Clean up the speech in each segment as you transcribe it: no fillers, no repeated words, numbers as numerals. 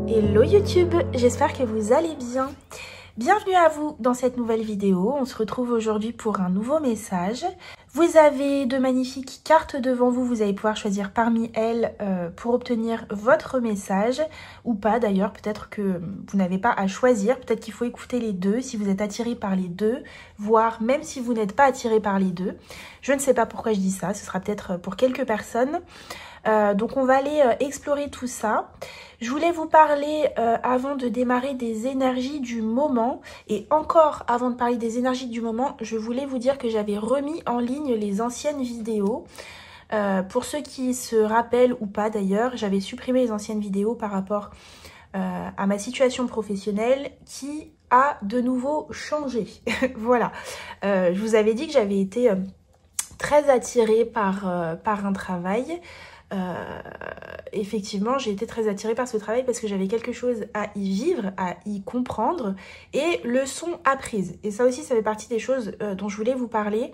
Hello YouTube, j'espère que vous allez bien. Bienvenue à vous dans cette nouvelle vidéo. On se retrouve aujourd'hui pour un nouveau message. Vous avez de magnifiques cartes devant vous. Vous allez pouvoir choisir parmi elles pour obtenir votre message ou pas d'ailleurs. Peut-être que vous n'avez pas à choisir. Peut-être qu'il faut écouter les deux si vous êtes attiré par les deux, voire même si vous n'êtes pas attiré par les deux. Je ne sais pas pourquoi je dis ça. Ce sera peut-être pour quelques personnes. Donc on va aller explorer tout ça. Je voulais vous parler avant de démarrer des énergies du moment. Et encore avant de parler des énergies du moment, je voulais vous dire que j'avais remis en ligne les anciennes vidéos. Pour ceux qui se rappellent ou pas d'ailleurs, j'avais supprimé les anciennes vidéos par rapport à ma situation professionnelle qui a de nouveau changé. Voilà. Je vous avais dit que j'avais été très attirée par un travail. Effectivement, j'ai été très attirée par ce travail parce que j'avais quelque chose à y vivre, à y comprendre et leçons apprises. Et ça aussi, ça fait partie des choses dont je voulais vous parler.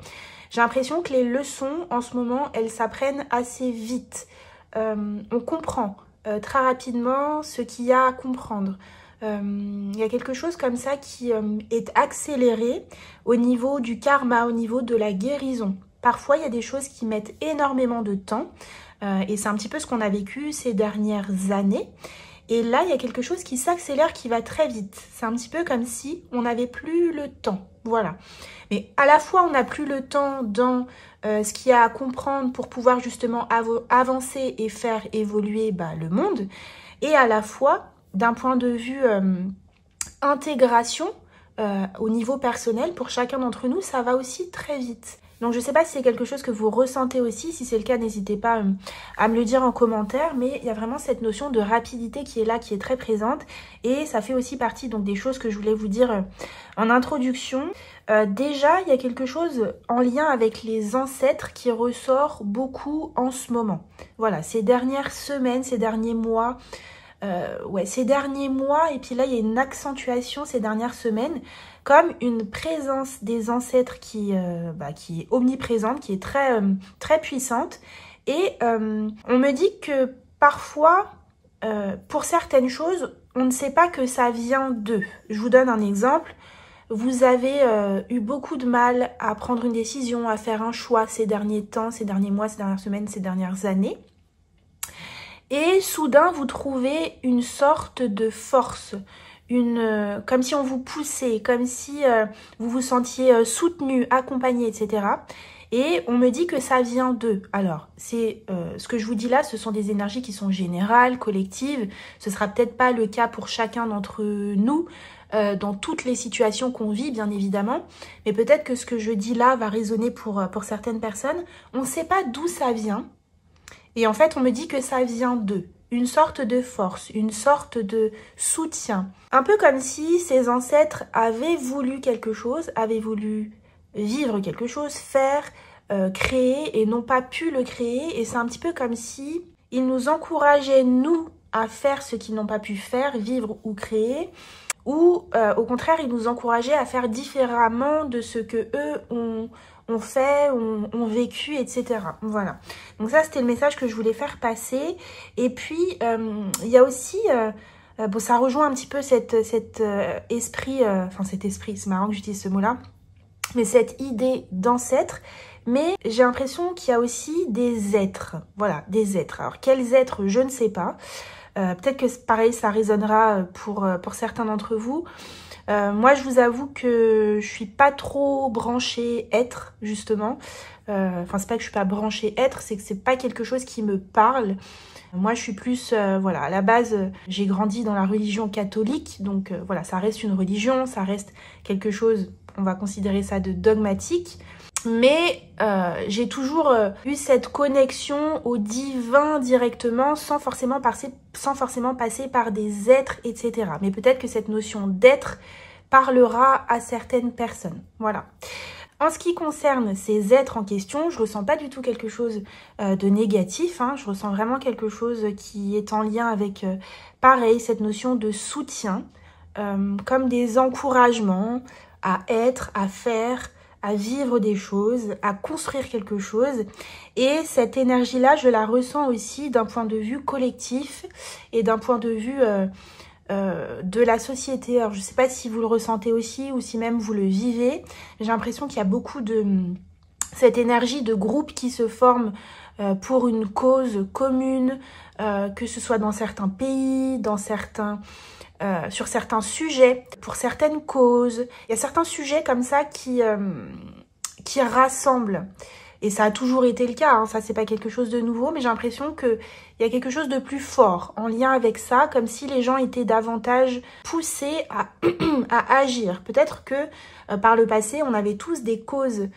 J'ai l'impression que les leçons, en ce moment, elles s'apprennent assez vite. On comprend très rapidement ce qu'il y a à comprendre. Il y a quelque chose comme ça qui est accéléré au niveau du karma, au niveau de la guérison. Parfois, il y a des choses qui mettent énormément de temps. Et c'est un petit peu ce qu'on a vécu ces dernières années. Et là, il y a quelque chose qui s'accélère, qui va très vite. C'est un petit peu comme si on n'avait plus le temps. Voilà. Mais à la fois, on n'a plus le temps dans ce qu'il y a à comprendre pour pouvoir justement avancer et faire évoluer le monde. Et à la fois, d'un point de vue intégration, au niveau personnel, pour chacun d'entre nous, ça va aussi très vite. Donc je ne sais pas si c'est quelque chose que vous ressentez aussi. Si c'est le cas, n'hésitez pas à me le dire en commentaire. Mais il y a vraiment cette notion de rapidité qui est là, qui est très présente. Et ça fait aussi partie donc, des choses que je voulais vous dire en introduction. Déjà, il y a quelque chose en lien avec les ancêtres qui ressort beaucoup en ce moment. Voilà, ces dernières semaines, ces derniers mois... ces derniers mois, et puis là, il y a une accentuation ces dernières semaines, comme une présence des ancêtres qui est omniprésente, qui est très, très puissante. Et on me dit que parfois, pour certaines choses, on ne sait pas que ça vient d'eux. Je vous donne un exemple. Vous avez eu beaucoup de mal à prendre une décision, à faire un choix ces derniers temps, ces derniers mois, ces dernières semaines, ces dernières années. Et soudain, vous trouvez une sorte de force, comme si on vous poussait, comme si vous vous sentiez soutenu, accompagné, etc. Et on me dit que ça vient d'eux. Alors, ce que je vous dis là, ce sont des énergies qui sont générales, collectives. Ce ne sera peut-être pas le cas pour chacun d'entre nous, dans toutes les situations qu'on vit, bien évidemment. Mais peut-être que ce que je dis là va résonner pour certaines personnes. On ne sait pas d'où ça vient. Et en fait, on me dit que ça vient d'eux. Une sorte de force, une sorte de soutien. Un peu comme si ces ancêtres avaient voulu quelque chose, avaient voulu vivre quelque chose, faire, créer et n'ont pas pu le créer. Et c'est un petit peu comme si ils nous encourageaient, nous, à faire ce qu'ils n'ont pas pu faire, vivre ou créer. Ou au contraire, ils nous encourageaient à faire différemment de ce que eux ont fait, ont vécu, etc. Voilà. Donc ça, c'était le message que je voulais faire passer. Et puis, il y a aussi... bon, ça rejoint un petit peu cet esprit... cet esprit, c'est marrant que j'utilise ce mot-là. Mais cette idée d'ancêtre. Mais j'ai l'impression qu'il y a aussi des êtres. Voilà, des êtres. Alors, quels êtres, je ne sais pas. Peut-être que pareil, ça résonnera pour certains d'entre vous. Moi, je vous avoue que je suis pas trop branchée être, justement. Enfin, c'est pas que je suis pas branchée être, c'est que c'est pas quelque chose qui me parle. Moi, je suis plus, voilà, à la base, j'ai grandi dans la religion catholique. Donc, voilà, ça reste une religion, ça reste quelque chose, on va considérer ça de dogmatique. Mais j'ai toujours eu cette connexion au divin directement sans forcément passer par des êtres, etc. Mais peut-être que cette notion d'être parlera à certaines personnes. Voilà. En ce qui concerne ces êtres en question, je ressens pas du tout quelque chose de négatif. Je ressens vraiment quelque chose qui est en lien avec, pareil, cette notion de soutien, comme des encouragements à être, à faire, à vivre des choses, à construire quelque chose. Et cette énergie-là, je la ressens aussi d'un point de vue collectif et d'un point de vue de la société. Alors, je ne sais pas si vous le ressentez aussi ou si même vous le vivez. J'ai l'impression qu'il y a beaucoup de cette énergie de groupe qui se forme pour une cause commune, que ce soit dans certains pays, sur certains sujets, pour certaines causes. Il y a certains sujets comme ça qui rassemblent. Et ça a toujours été le cas, hein. Ça c'est pas quelque chose de nouveau, mais j'ai l'impression qu'il y a quelque chose de plus fort en lien avec ça, comme si les gens étaient davantage poussés à, à agir. Peut-être que par le passé, on avait tous des causes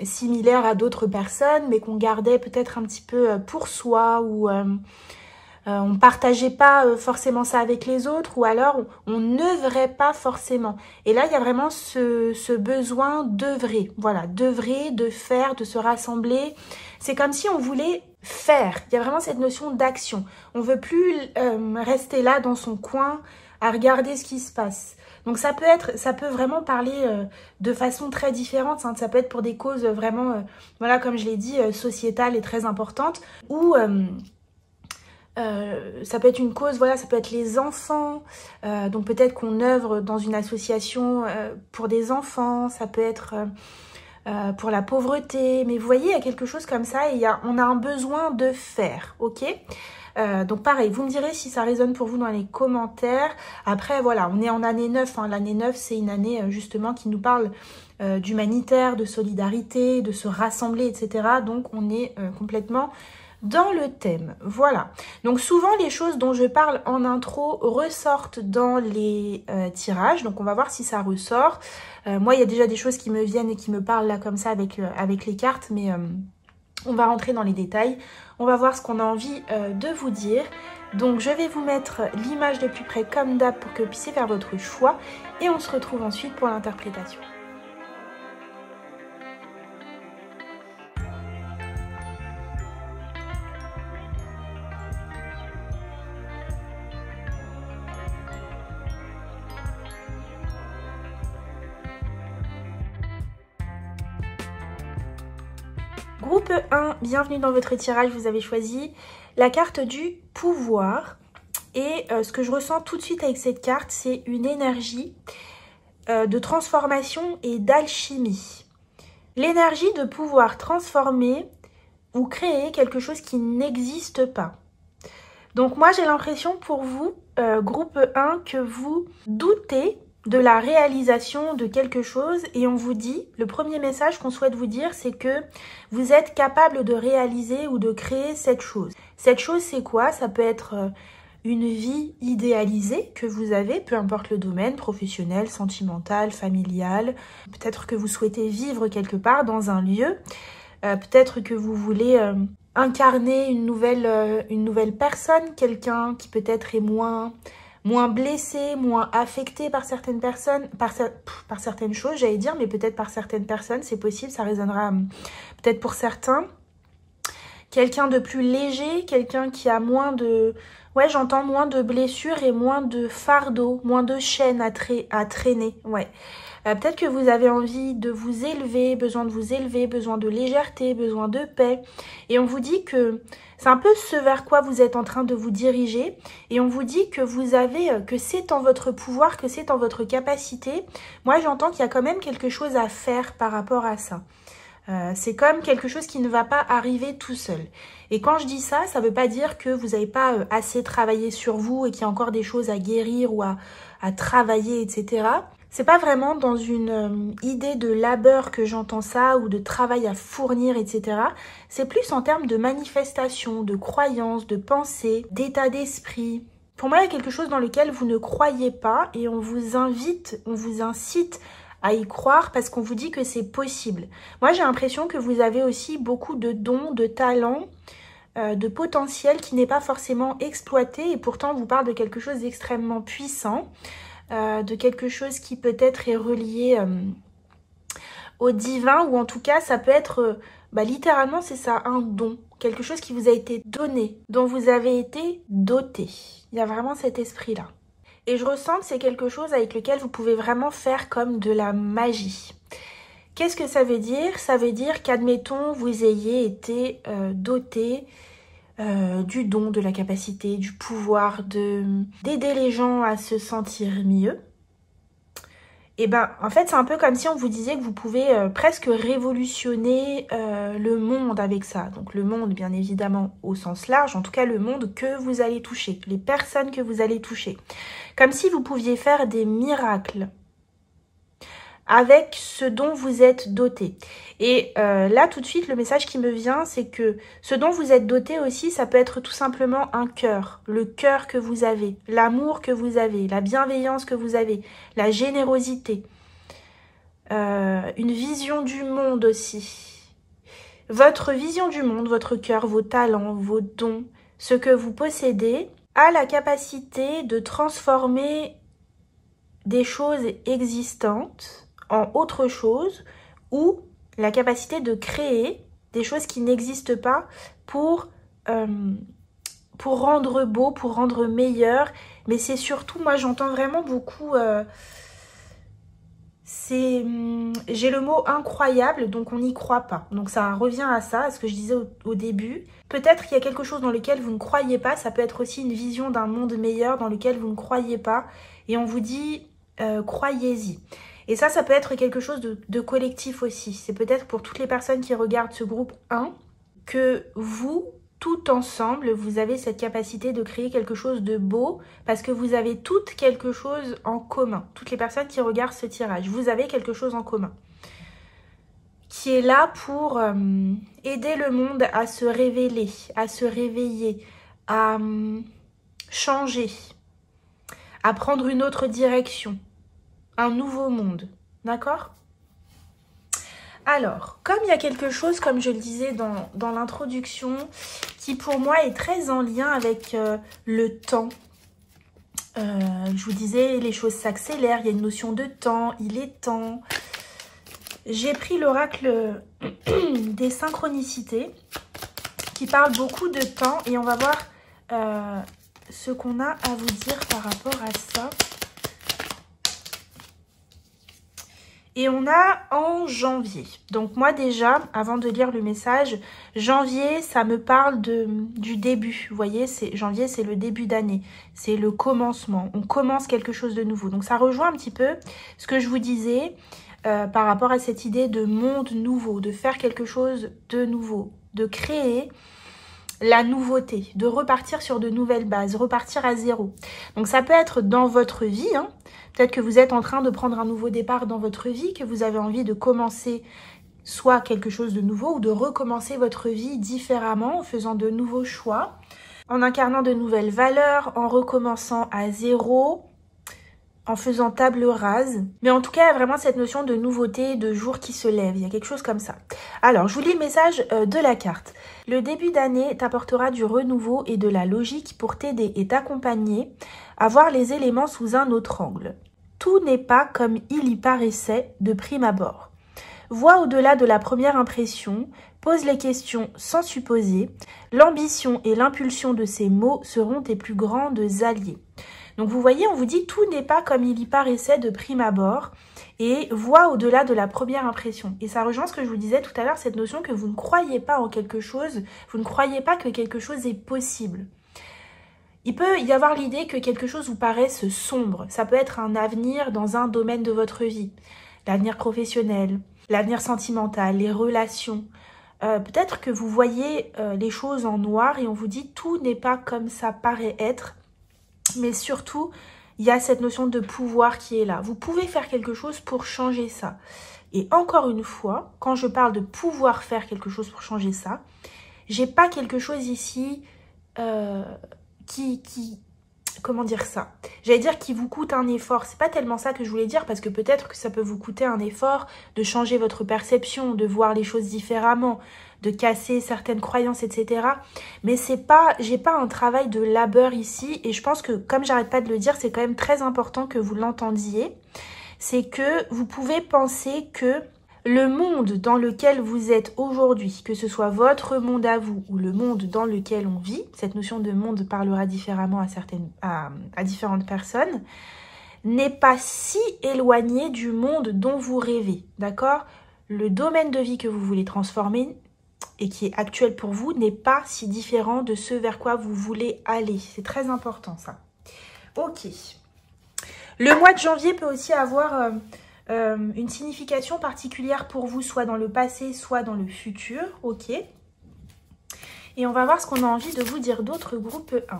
similaires à d'autres personnes, mais qu'on gardait peut-être un petit peu pour soi, ou on ne partageait pas forcément ça avec les autres, ou alors on n'œuvrait pas forcément. Et là, il y a vraiment ce besoin d'œuvrer, voilà, d'œuvrer, de faire, de se rassembler. C'est comme si on voulait faire. Il y a vraiment cette notion d'action. On ne veut plus rester là dans son coin à regarder ce qui se passe. Donc ça peut vraiment parler de façon très différente, hein. Ça peut être pour des causes vraiment, voilà, comme je l'ai dit, sociétales et très importantes, ou ça peut être une cause, voilà, ça peut être les enfants, donc peut-être qu'on œuvre dans une association pour des enfants, ça peut être pour la pauvreté, mais vous voyez, il y a quelque chose comme ça, et on a un besoin de faire, ok? Donc pareil, vous me direz si ça résonne pour vous dans les commentaires. Après, voilà, on est en année 9, hein. L'année 9, c'est une année justement qui nous parle d'humanitaire, de solidarité, de se rassembler, etc. Donc on est complètement dans le thème. Voilà. Donc souvent, les choses dont je parle en intro ressortent dans les tirages. Donc on va voir si ça ressort. Moi, il y a déjà des choses qui me viennent et qui me parlent là comme ça avec les cartes, mais on va rentrer dans les détails. On va voir ce qu'on a envie de vous dire. Donc je vais vous mettre l'image de plus près comme d'hab pour que vous puissiez faire votre choix. Et on se retrouve ensuite pour l'interprétation. Groupe 1, bienvenue dans votre tirage, vous avez choisi la carte du pouvoir. Et ce que je ressens tout de suite avec cette carte, c'est une énergie de transformation et d'alchimie. L'énergie de pouvoir transformer ou créer quelque chose qui n'existe pas. Donc moi j'ai l'impression pour vous, groupe 1, que vous doutez de la réalisation de quelque chose, et on vous dit, le premier message qu'on souhaite vous dire, c'est que vous êtes capable de réaliser ou de créer cette chose. Cette chose, c'est quoi? Ça peut être une vie idéalisée que vous avez, peu importe le domaine, professionnel, sentimental, familial. Peut-être que vous souhaitez vivre quelque part dans un lieu. Peut-être que vous voulez incarner une nouvelle personne, quelqu'un qui peut-être est moins blessé, moins affecté par certaines personnes, par certaines choses, j'allais dire, mais peut-être par certaines personnes, c'est possible, ça résonnera peut-être pour certains. Quelqu'un de plus léger, quelqu'un qui a moins de... Ouais, j'entends moins de blessures et moins de fardeau, moins de chaînes à traîner, ouais. Peut-être que vous avez envie de vous élever, besoin de légèreté, besoin de paix. Et on vous dit que c'est un peu ce vers quoi vous êtes en train de vous diriger. Et on vous dit que que c'est en votre pouvoir, que c'est en votre capacité. Moi, j'entends qu'il y a quand même quelque chose à faire par rapport à ça. C'est comme quelque chose qui ne va pas arriver tout seul. Et quand je dis ça, ça ne veut pas dire que vous n'avez pas assez travaillé sur vous et qu'il y a encore des choses à guérir ou à travailler, etc. C'est pas vraiment dans une idée de labeur que j'entends ça, ou de travail à fournir, etc. C'est plus en termes de manifestation, de croyance, de pensée, d'état d'esprit. Pour moi, il y a quelque chose dans lequel vous ne croyez pas, et on vous incite à y croire parce qu'on vous dit que c'est possible. Moi, j'ai l'impression que vous avez aussi beaucoup de dons, de talents, de potentiel qui n'est pas forcément exploité, et pourtant on vous parle de quelque chose d'extrêmement puissant. De quelque chose qui peut-être est relié au divin, ou en tout cas ça peut être littéralement c'est ça, un don, quelque chose qui vous a été donné, dont vous avez été doté. Il y a vraiment cet esprit là, et je ressens que c'est quelque chose avec lequel vous pouvez vraiment faire comme de la magie. Qu'est-ce que ça veut dire? Ça veut dire qu'admettons, vous ayez été doté du don, de la capacité, du pouvoir d'aider les gens à se sentir mieux. Et ben, en fait, c'est un peu comme si on vous disait que vous pouvez presque révolutionner le monde avec ça. Donc le monde, bien évidemment, au sens large, en tout cas le monde que vous allez toucher, les personnes que vous allez toucher. Comme si vous pouviez faire des miracles avec ce dont vous êtes doté. Et là, tout de suite, le message qui me vient, c'est que ce dont vous êtes doté aussi, ça peut être tout simplement un cœur, le cœur que vous avez, l'amour que vous avez, la bienveillance que vous avez, la générosité, une vision du monde aussi. Votre vision du monde, votre cœur, vos talents, vos dons, ce que vous possédez, a la capacité de transformer des choses existantes en autre chose, ou la capacité de créer des choses qui n'existent pas pour rendre beau, pour rendre meilleur. Mais c'est surtout, moi j'entends vraiment beaucoup, j'ai le mot incroyable, donc on n'y croit pas. Donc ça revient à ça, à ce que je disais au début. Peut-être qu'il y a quelque chose dans lequel vous ne croyez pas, ça peut être aussi une vision d'un monde meilleur dans lequel vous ne croyez pas, et on vous dit croyez-y. Et ça peut être quelque chose de collectif aussi. C'est peut-être pour toutes les personnes qui regardent ce groupe 1 que vous, tout ensemble, vous avez cette capacité de créer quelque chose de beau parce que vous avez toutes quelque chose en commun. Toutes les personnes qui regardent ce tirage, vous avez quelque chose en commun qui est là pour aider le monde à se révéler, à se réveiller, à changer, à prendre une autre direction. Un nouveau monde, d'accord? Alors, comme il y a quelque chose, comme je le disais dans l'introduction, qui pour moi est très en lien avec le temps. Je vous disais, les choses s'accélèrent, il y a une notion de temps, il est temps. J'ai pris l'oracle des synchronicités, qui parle beaucoup de temps, et on va voir ce qu'on a à vous dire par rapport à ça. Et on a en janvier. Donc moi déjà, avant de lire le message, janvier, ça me parle du début. Vous voyez, janvier, c'est le début d'année. C'est le commencement. On commence quelque chose de nouveau. Donc ça rejoint un petit peu ce que je vous disais par rapport à cette idée de monde nouveau, de faire quelque chose de nouveau, de créer la nouveauté, de repartir sur de nouvelles bases, repartir à zéro. Donc ça peut être dans votre vie, hein. Peut-être que vous êtes en train de prendre un nouveau départ dans votre vie, que vous avez envie de commencer soit quelque chose de nouveau ou de recommencer votre vie différemment en faisant de nouveaux choix, en incarnant de nouvelles valeurs, en recommençant à zéro, en faisant table rase. Mais en tout cas, il y a vraiment cette notion de nouveauté, de jour qui se lève. Il y a quelque chose comme ça. Alors, je vous lis le message de la carte. Le début d'année t'apportera du renouveau et de la logique pour t'aider et t'accompagner à voir les éléments sous un autre angle. Tout n'est pas comme il y paraissait de prime abord. Vois au-delà de la première impression, pose les questions sans supposer. L'ambition et l'impulsion de ces mots seront tes plus grandes alliées. Donc vous voyez, on vous dit tout n'est pas comme il y paraissait de prime abord et vois au-delà de la première impression. Et ça rejoint ce que je vous disais tout à l'heure, cette notion que vous ne croyez pas en quelque chose, vous ne croyez pas que quelque chose est possible. Il peut y avoir l'idée que quelque chose vous paraisse sombre. Ça peut être un avenir dans un domaine de votre vie. L'avenir professionnel, l'avenir sentimental, les relations. Peut-être que vous voyez les choses en noir et on vous dit tout n'est pas comme ça paraît être. Mais surtout, il y a cette notion de pouvoir qui est là. Vous pouvez faire quelque chose pour changer ça. Et encore une fois, quand je parle de pouvoir faire quelque chose pour changer ça, j'ai pas quelque chose ici comment dire ça? J'allais dire qui vous coûte un effort. C'est pas tellement ça que je voulais dire parce que peut-être que ça peut vous coûter un effort de changer votre perception, de voir les choses différemment, de casser certaines croyances, etc. Mais j'ai pas un travail de labeur ici et je pense que, comme j'arrête pas de le dire, c'est quand même très important que vous l'entendiez. C'est que vous pouvez penser que le monde dans lequel vous êtes aujourd'hui, que ce soit votre monde à vous ou le monde dans lequel on vit, cette notion de monde parlera différemment à différentes personnes, n'est pas si éloigné du monde dont vous rêvez, d'accord? le domaine de vie que vous voulez transformer et qui est actuel pour vous n'est pas si différent de ce vers quoi vous voulez aller. C'est très important ça. Ok. Le mois de janvier peut aussi avoir une signification particulière pour vous, soit dans le passé, soit dans le futur. Ok. Et on va voir ce qu'on a envie de vous dire d'autre, groupe 1.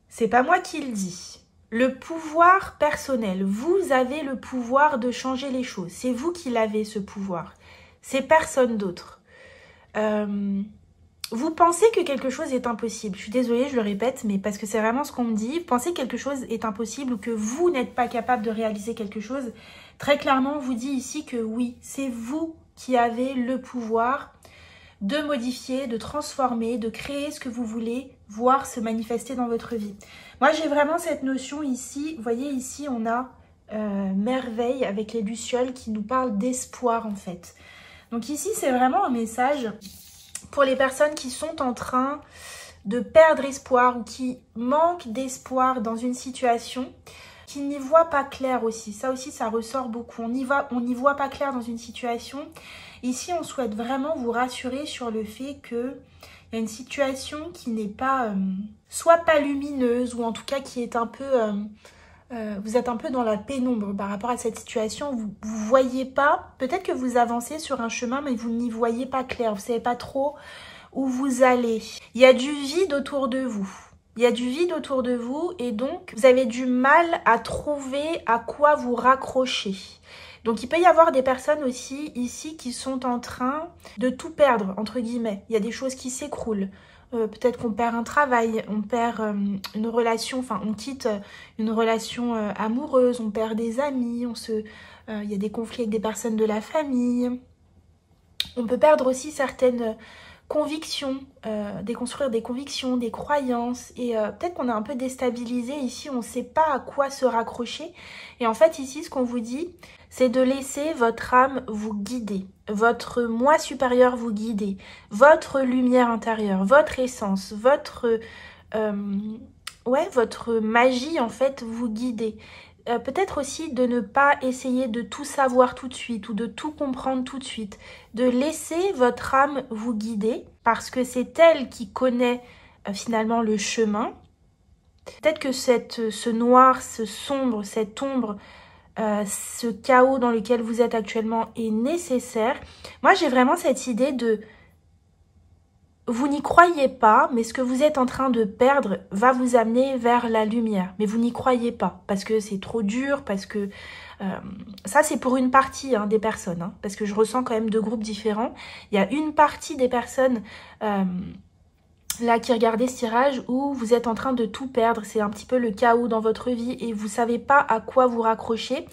C'est pas moi qui le dis. Le pouvoir personnel. Vous avez le pouvoir de changer les choses. C'est vous qui l'avez, ce pouvoir. C'est personne d'autre. Vous pensez que quelque chose est impossible. Je suis désolée, je le répète, mais parce que c'est vraiment ce qu'on me dit. Vous pensez que quelque chose est impossible ou que vous n'êtes pas capable de réaliser quelque chose. Très clairement, on vous dit ici que oui, c'est vous qui avez le pouvoir de modifier, de transformer, de créer ce que vous voulez voir se manifester dans votre vie. Moi, j'ai vraiment cette notion ici. Vous voyez, ici, on a merveille avec les lucioles qui nous parlent d'espoir, en fait. Donc ici, c'est vraiment un message pour les personnes qui sont en train de perdre espoir ou qui manquent d'espoir dans une situation, qui n'y voient pas clair aussi. Ça aussi, ça ressort beaucoup. On n'y voit pas clair dans une situation. Ici, on souhaite vraiment vous rassurer sur le fait qu'il y a une situation qui n'est pas, soit pas lumineuse, ou en tout cas qui est un peu... vous êtes un peu dans la pénombre par rapport à cette situation. Vous ne voyez pas, peut-être que vous avancez sur un chemin, mais vous n'y voyez pas clair. Vous ne savez pas trop où vous allez. Il y a du vide autour de vous. Il y a du vide autour de vous et donc vous avez du mal à trouver à quoi vous raccrocher. Donc il peut y avoir des personnes aussi ici qui sont en train de tout perdre, entre guillemets. Il y a des choses qui s'écroulent. Peut-être qu'on perd un travail, on perd une relation, enfin on quitte une relation amoureuse, on perd des amis, il y a des conflits avec des personnes de la famille. On peut perdre aussi certaines convictions, déconstruire des convictions, des croyances, et peut-être qu'on est un peu déstabilisé ici, on ne sait pas à quoi se raccrocher. Et en fait ici, ce qu'on vous dit, c'est de laisser votre âme vous guider, votre moi supérieur vous guider, votre lumière intérieure, votre essence, votre magie en fait vous guider. Peut-être aussi de ne pas essayer de tout savoir tout de suite ou de tout comprendre tout de suite. De laisser votre âme vous guider parce que c'est elle qui connaît finalement le chemin. Peut-être que ce noir, ce sombre, cette ombre, ce chaos dans lequel vous êtes actuellement est nécessaire. Moi, j'ai vraiment cette idée de... Vous n'y croyez pas, mais ce que vous êtes en train de perdre va vous amener vers la lumière. Mais vous n'y croyez pas, parce que c'est trop dur, parce que... ça, c'est pour une partie des personnes, parce que je ressens quand même deux groupes différents. Il y a une partie des personnes là qui regardez ce tirage où vous êtes en train de tout perdre. C'est un petit peu le chaos dans votre vie et vous ne savez pas à quoi vous raccrocher.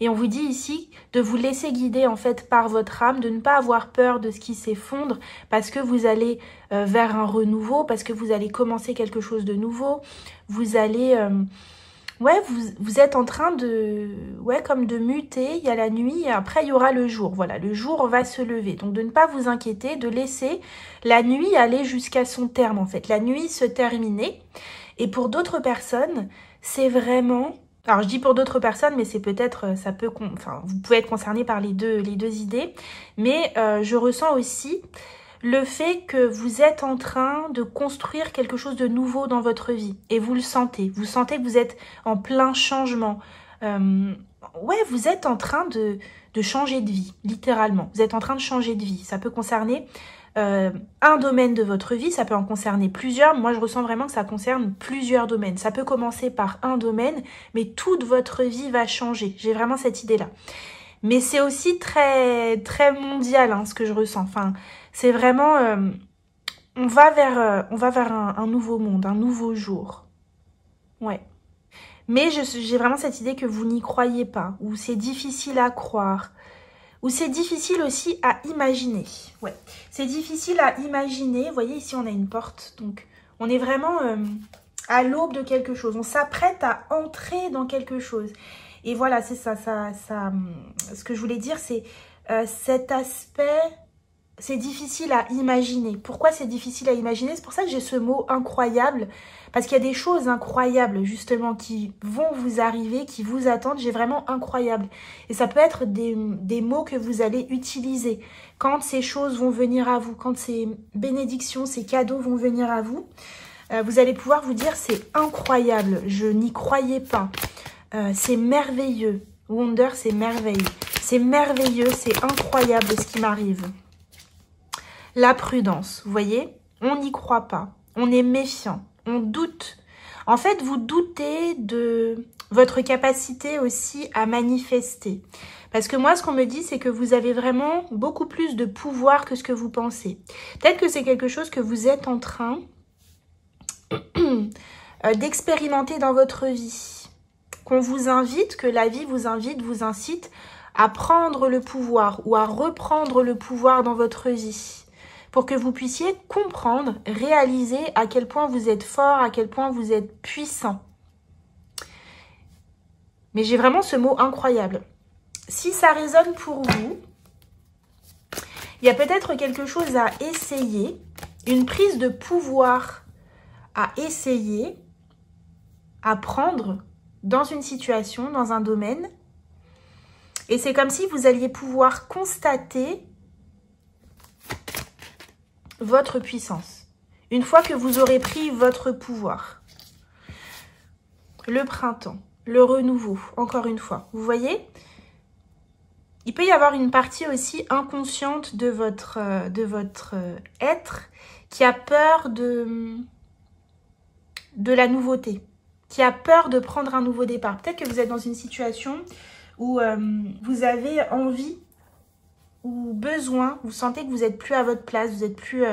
Et on vous dit ici de vous laisser guider en fait par votre âme, de ne pas avoir peur de ce qui s'effondre parce que vous allez vers un renouveau, parce que vous allez commencer quelque chose de nouveau. Vous allez... vous êtes en train de... comme de muter. Il y a la nuit et après il y aura le jour. Voilà, le jour va se lever. Donc de ne pas vous inquiéter, de laisser la nuit aller jusqu'à son terme en fait. La nuit se terminer. Et pour d'autres personnes, c'est vraiment... Alors je dis pour d'autres personnes, mais c'est peut-être... vous pouvez être concerné par les deux idées. Mais je ressens aussi... le fait que vous êtes en train de construire quelque chose de nouveau dans votre vie. Et vous le sentez. Vous sentez que vous êtes en plein changement. Vous êtes en train de changer de vie, littéralement. Vous êtes en train de changer de vie. Ça peut concerner un domaine de votre vie, ça peut en concerner plusieurs. Moi, je ressens vraiment que ça concerne plusieurs domaines. Ça peut commencer par un domaine, mais toute votre vie va changer. J'ai vraiment cette idée-là. Mais c'est aussi très, très mondial, ce que je ressens. Enfin, c'est vraiment... on va vers un nouveau monde, un nouveau jour. Ouais. Mais j'ai vraiment cette idée que vous n'y croyez pas, ou c'est difficile à croire, ou c'est difficile aussi à imaginer. Ouais. C'est difficile à imaginer. Vous voyez, ici, on a une porte. Donc, on est vraiment à l'aube de quelque chose. On s'apprête à entrer dans quelque chose. Et voilà, c'est ça. Ce que je voulais dire, c'est cet aspect c'est difficile à imaginer. Pourquoi c'est difficile à imaginer? C'est pour ça que j'ai ce mot incroyable, parce qu'il y a des choses incroyables justement qui vont vous arriver, qui vous attendent. J'ai vraiment incroyable. Et ça peut être des mots que vous allez utiliser quand ces choses vont venir à vous, quand ces bénédictions, ces cadeaux vont venir à vous. Vous allez pouvoir vous dire c'est incroyable, je n'y croyais pas, c'est merveilleux. Wonder, c'est merveille. C'est merveilleux, c'est incroyable ce qui m'arrive. La prudence, vous voyez, on n'y croit pas, on est méfiant, on doute. En fait, vous doutez de votre capacité aussi à manifester. Parce que moi, ce qu'on me dit, c'est que vous avez vraiment beaucoup plus de pouvoir que ce que vous pensez. Peut-être que c'est quelque chose que vous êtes en train d'expérimenter dans votre vie. Qu'on vous invite, que la vie vous invite, vous incite à prendre le pouvoir ou à reprendre le pouvoir dans votre vie. Pour que vous puissiez comprendre, réaliser à quel point vous êtes fort, à quel point vous êtes puissant. Mais j'ai vraiment ce mot incroyable. Si ça résonne pour vous, il y a peut-être quelque chose à essayer, une prise de pouvoir à essayer, à prendre dans une situation, dans un domaine. Et c'est comme si vous alliez pouvoir constater votre puissance, une fois que vous aurez pris votre pouvoir. Le printemps, le renouveau, encore une fois. Vous voyez, il peut y avoir une partie aussi inconsciente de votre être qui a peur de la nouveauté, qui a peur de prendre un nouveau départ. Peut-être que vous êtes dans une situation où vous avez envie ou besoin, vous sentez que vous n'êtes plus à votre place, vous n'êtes plus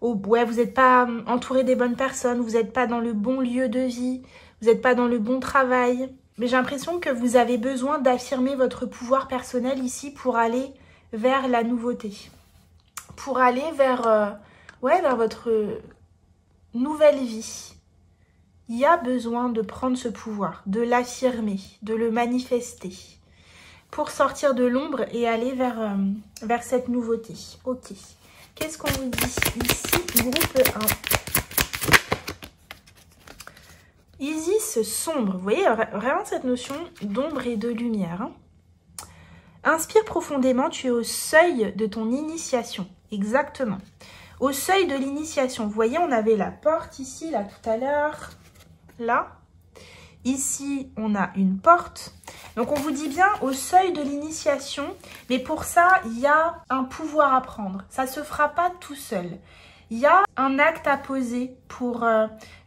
vous n'êtes pas entouré des bonnes personnes, vous n'êtes pas dans le bon lieu de vie, vous n'êtes pas dans le bon travail. Mais j'ai l'impression que vous avez besoin d'affirmer votre pouvoir personnel ici pour aller vers la nouveauté. Pour aller vers votre nouvelle vie. Il y a besoin de prendre ce pouvoir, de l'affirmer, de le manifester. Pour sortir de l'ombre et aller vers cette nouveauté. Ok. Qu'est-ce qu'on vous dit ici? Groupe 1. Isis sombre. Vous voyez vraiment cette notion d'ombre et de lumière. Hein. Inspire profondément. Tu es au seuil de ton initiation. Exactement. Au seuil de l'initiation. Vous voyez, on avait la porte ici, là, tout à l'heure. Là. Ici, on a une porte. Donc, on vous dit bien au seuil de l'initiation. Mais pour ça, il y a un pouvoir à prendre. Ça ne se fera pas tout seul. Il y a un acte à poser pour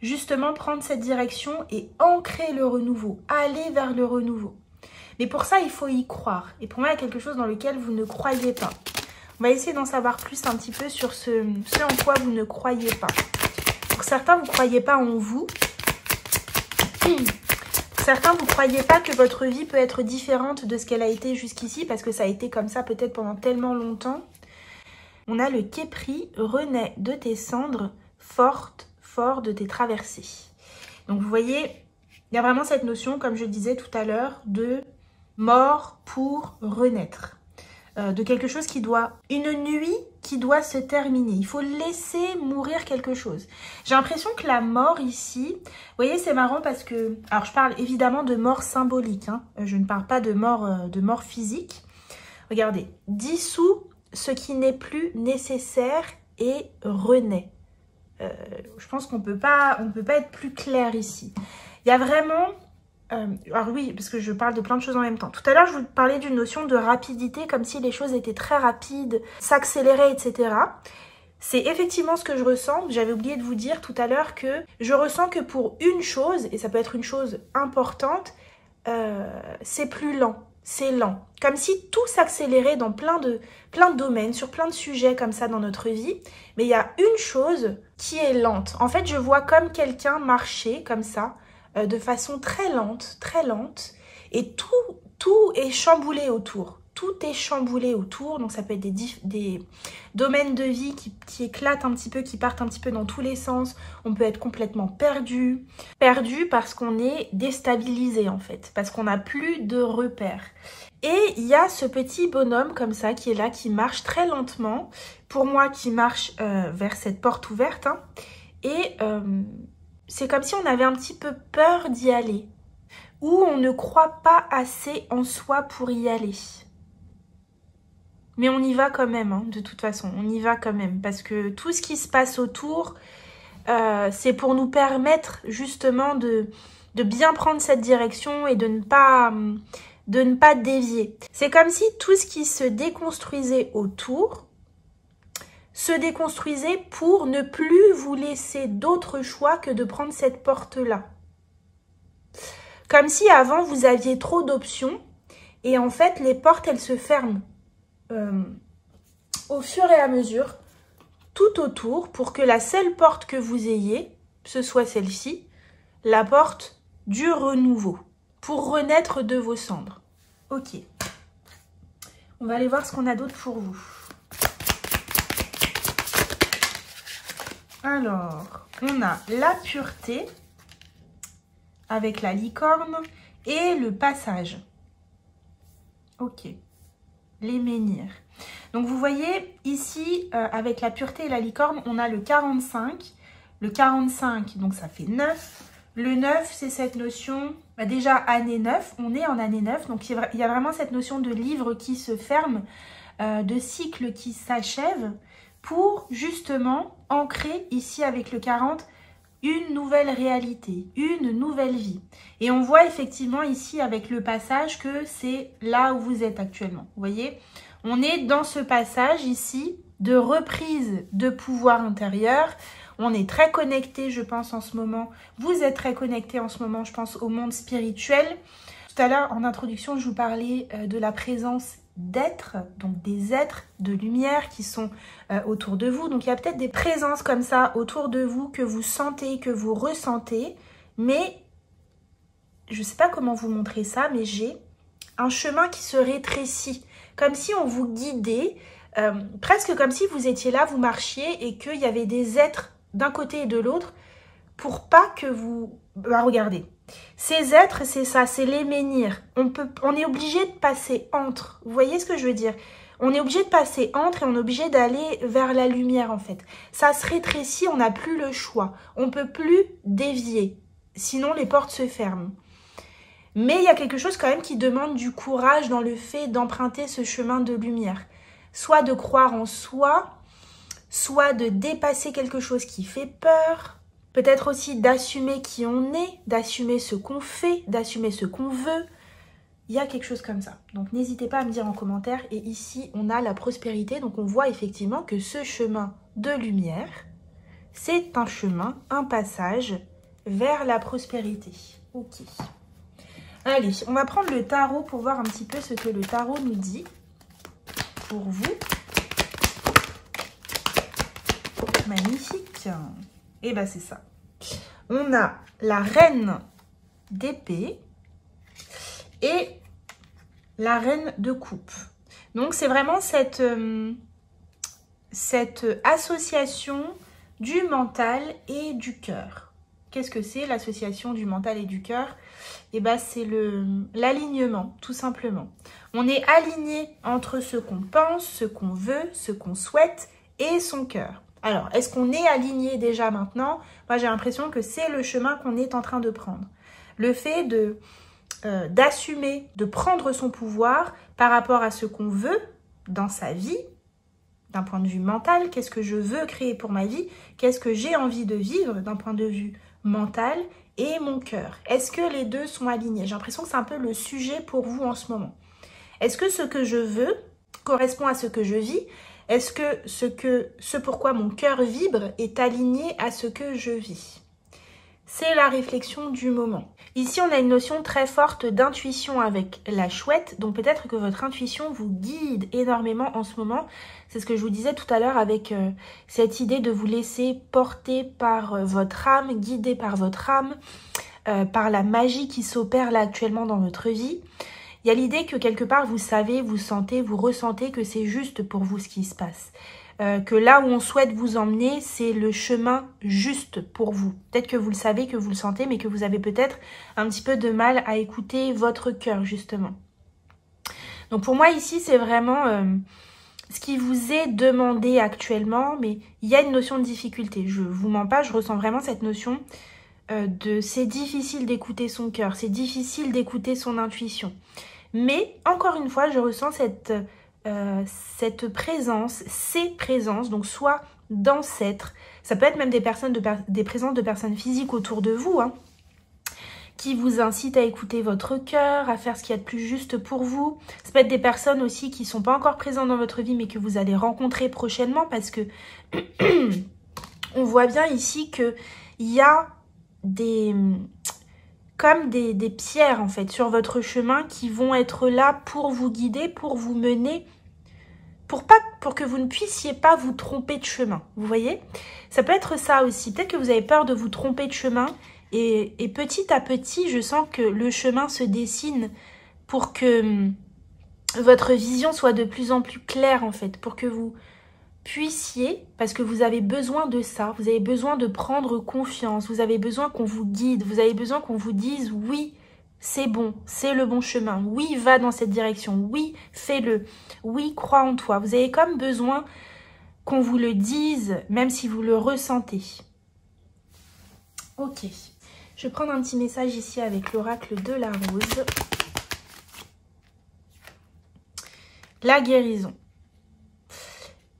justement prendre cette direction et ancrer le renouveau. Aller vers le renouveau. Mais pour ça, il faut y croire. Et pour moi, il y a quelque chose dans lequel vous ne croyez pas. On va essayer d'en savoir plus un petit peu sur ce en quoi vous ne croyez pas. Pour certains, vous ne croyez pas en vous. Certains, vous ne croyez pas que votre vie peut être différente de ce qu'elle a été jusqu'ici parce que ça a été comme ça peut-être pendant tellement longtemps. On a le Képri, renaît de tes cendres, fort de tes traversées. Donc vous voyez, il y a vraiment cette notion, comme je disais tout à l'heure, de mort pour renaître. De quelque chose qui doit, une nuit qui doit se terminer. Il faut laisser mourir quelque chose. J'ai l'impression que la mort ici, vous voyez, c'est marrant parce que, alors je parle évidemment de mort symbolique, hein, je ne parle pas de mort physique. Regardez, dissout ce qui n'est plus nécessaire et renaît. Je pense qu'on peut pas être plus clair ici. Il y a vraiment... alors oui, parce que je parle de plein de choses en même temps. Tout à l'heure, je vous parlais d'une notion de rapidité, comme si les choses étaient très rapides, s'accéléraient, etc. C'est effectivement ce que je ressens. J'avais oublié de vous dire tout à l'heure que je ressens que pour une chose, et ça peut être une chose importante, c'est plus lent. C'est lent. Comme si tout s'accélérait dans plein de domaines, sur plein de sujets comme ça dans notre vie. Mais il y a une chose qui est lente. En fait, je vois comme quelqu'un marcher comme ça, de façon très lente, et tout est chamboulé autour. Tout est chamboulé autour, donc ça peut être des domaines de vie qui éclatent un petit peu, qui partent un petit peu dans tous les sens. On peut être complètement perdu parce qu'on est déstabilisé en fait, parce qu'on n'a plus de repères. Et il y a ce petit bonhomme comme ça qui est là, qui marche très lentement. Pour moi, qui marche vers cette porte ouverte. Hein. Et c'est comme si on avait un petit peu peur d'y aller. Ou on ne croit pas assez en soi pour y aller. Mais on y va quand même, hein, de toute façon. On y va quand même. Parce que tout ce qui se passe autour, c'est pour nous permettre justement de bien prendre cette direction et de ne pas dévier. C'est comme si tout ce qui se déconstruisait autour se déconstruisait pour ne plus vous laisser d'autre choix que de prendre cette porte-là. Comme si avant vous aviez trop d'options et en fait les portes elles se ferment au fur et à mesure tout autour pour que la seule porte que vous ayez, ce soit celle-ci, la porte du renouveau, pour renaître de vos cendres. Ok. On va aller voir ce qu'on a d'autre pour vous. Alors, on a la pureté avec la licorne et le passage. Ok. Les menhirs. Donc, vous voyez, ici, avec la pureté et la licorne, on a le 45. Le 45, donc ça fait 9. Le 9, c'est cette notion, déjà année 9, on est en année 9. Donc, il y a vraiment cette notion de livre qui se ferme, de cycle qui s'achève pour justement ancrer ici avec le 40 une nouvelle réalité, une nouvelle vie. Et on voit effectivement ici avec le passage que c'est là où vous êtes actuellement. Vous voyez, on est dans ce passage ici de reprise de pouvoir intérieur. On est très connecté, je pense, en ce moment. Vous êtes très connecté en ce moment, je pense, au monde spirituel. Tout à l'heure, en introduction, je vous parlais de la présence d'êtres, donc des êtres de lumière qui sont autour de vous. Donc, il y a peut-être des présences comme ça autour de vous que vous sentez, que vous ressentez. Mais, je ne sais pas comment vous montrer ça, mais j'ai un chemin qui se rétrécit. Comme si on vous guidait, presque comme si vous étiez là, vous marchiez et qu'il y avait des êtres d'un côté et de l'autre pour pas que vous... regardez. Ces êtres, c'est ça, c'est les menhirs. On est obligé de passer entre. Vous voyez ce que je veux dire? On est obligé de passer entre et on est obligé d'aller vers la lumière en fait. Ça se rétrécit, on n'a plus le choix. On ne peut plus dévier. Sinon, les portes se ferment. Mais il y a quelque chose quand même qui demande du courage dans le fait d'emprunter ce chemin de lumière. Soit de croire en soi, soit de dépasser quelque chose qui fait peur. Peut-être aussi d'assumer qui on est, d'assumer ce qu'on fait, d'assumer ce qu'on veut. Il y a quelque chose comme ça. Donc n'hésitez pas à me dire en commentaire. Et ici, on a la prospérité. Donc on voit effectivement que ce chemin de lumière, c'est un chemin, un passage vers la prospérité. Ok. Allez, on va prendre le tarot pour voir un petit peu ce que le tarot nous dit pour vous. Magnifique. Et bien, c'est ça. On a la reine d'épée et la reine de coupe. Donc, c'est vraiment cette association du mental et du cœur. Qu'est-ce que c'est l'association du mental et du cœur? Et bien, c'est l'alignement, tout simplement. On est aligné entre ce qu'on pense, ce qu'on veut, ce qu'on souhaite et son cœur. Alors, est-ce qu'on est aligné déjà maintenant? Moi, j'ai l'impression que c'est le chemin qu'on est en train de prendre. Le fait d'assumer, de prendre son pouvoir par rapport à ce qu'on veut dans sa vie, d'un point de vue mental, qu'est-ce que je veux créer pour ma vie, qu'est-ce que j'ai envie de vivre d'un point de vue mental et mon cœur. Est-ce que les deux sont alignés? J'ai l'impression que c'est un peu le sujet pour vous en ce moment. Est-ce que ce que je veux correspond à ce que je vis? Est-ce que ce pourquoi mon cœur vibre est aligné à ce que je vis? C'est la réflexion du moment. Ici, on a une notion très forte d'intuition avec la chouette. Donc peut-être que votre intuition vous guide énormément en ce moment. C'est ce que je vous disais tout à l'heure avec cette idée de vous laisser porter par votre âme, guider par votre âme, par la magie qui s'opère là actuellement dans votre vie. Il y a l'idée que quelque part, vous savez, vous sentez, vous ressentez que c'est juste pour vous ce qui se passe. Que là où on souhaite vous emmener, c'est le chemin juste pour vous. Peut-être que vous le savez, que vous le sentez, mais que vous avez peut-être un petit peu de mal à écouter votre cœur, justement. Donc pour moi ici, c'est vraiment ce qui vous est demandé actuellement, mais il y a une notion de difficulté. Je vous mens pas, je ressens vraiment cette notion de c'est difficile d'écouter son cœur, c'est difficile d'écouter son intuition. Mais encore une fois, je ressens cette présence, ces présences, donc soit d'ancêtres, ça peut être même des présences de personnes physiques autour de vous, hein, qui vous incitent à écouter votre cœur, à faire ce qu'il y a de plus juste pour vous. Ça peut être des personnes aussi qui ne sont pas encore présentes dans votre vie, mais que vous allez rencontrer prochainement, parce que on voit bien ici qu'il y a comme des pierres en fait sur votre chemin qui vont être là pour vous guider, pour vous mener, pour que vous ne puissiez pas vous tromper de chemin. Vous voyez? Ça peut être ça aussi. Peut-être que vous avez peur de vous tromper de chemin et petit à petit, je sens que le chemin se dessine pour que votre vision soit de plus en plus claire en fait, pour que vous puissiez, parce que vous avez besoin de ça, vous avez besoin de prendre confiance, vous avez besoin qu'on vous guide, vous avez besoin qu'on vous dise oui, c'est bon, c'est le bon chemin, oui, va dans cette direction, oui, fais-le, oui, crois en toi. Vous avez comme besoin qu'on vous le dise, même si vous le ressentez. Ok, je vais prendre un petit message ici avec l'oracle de la rose. La guérison.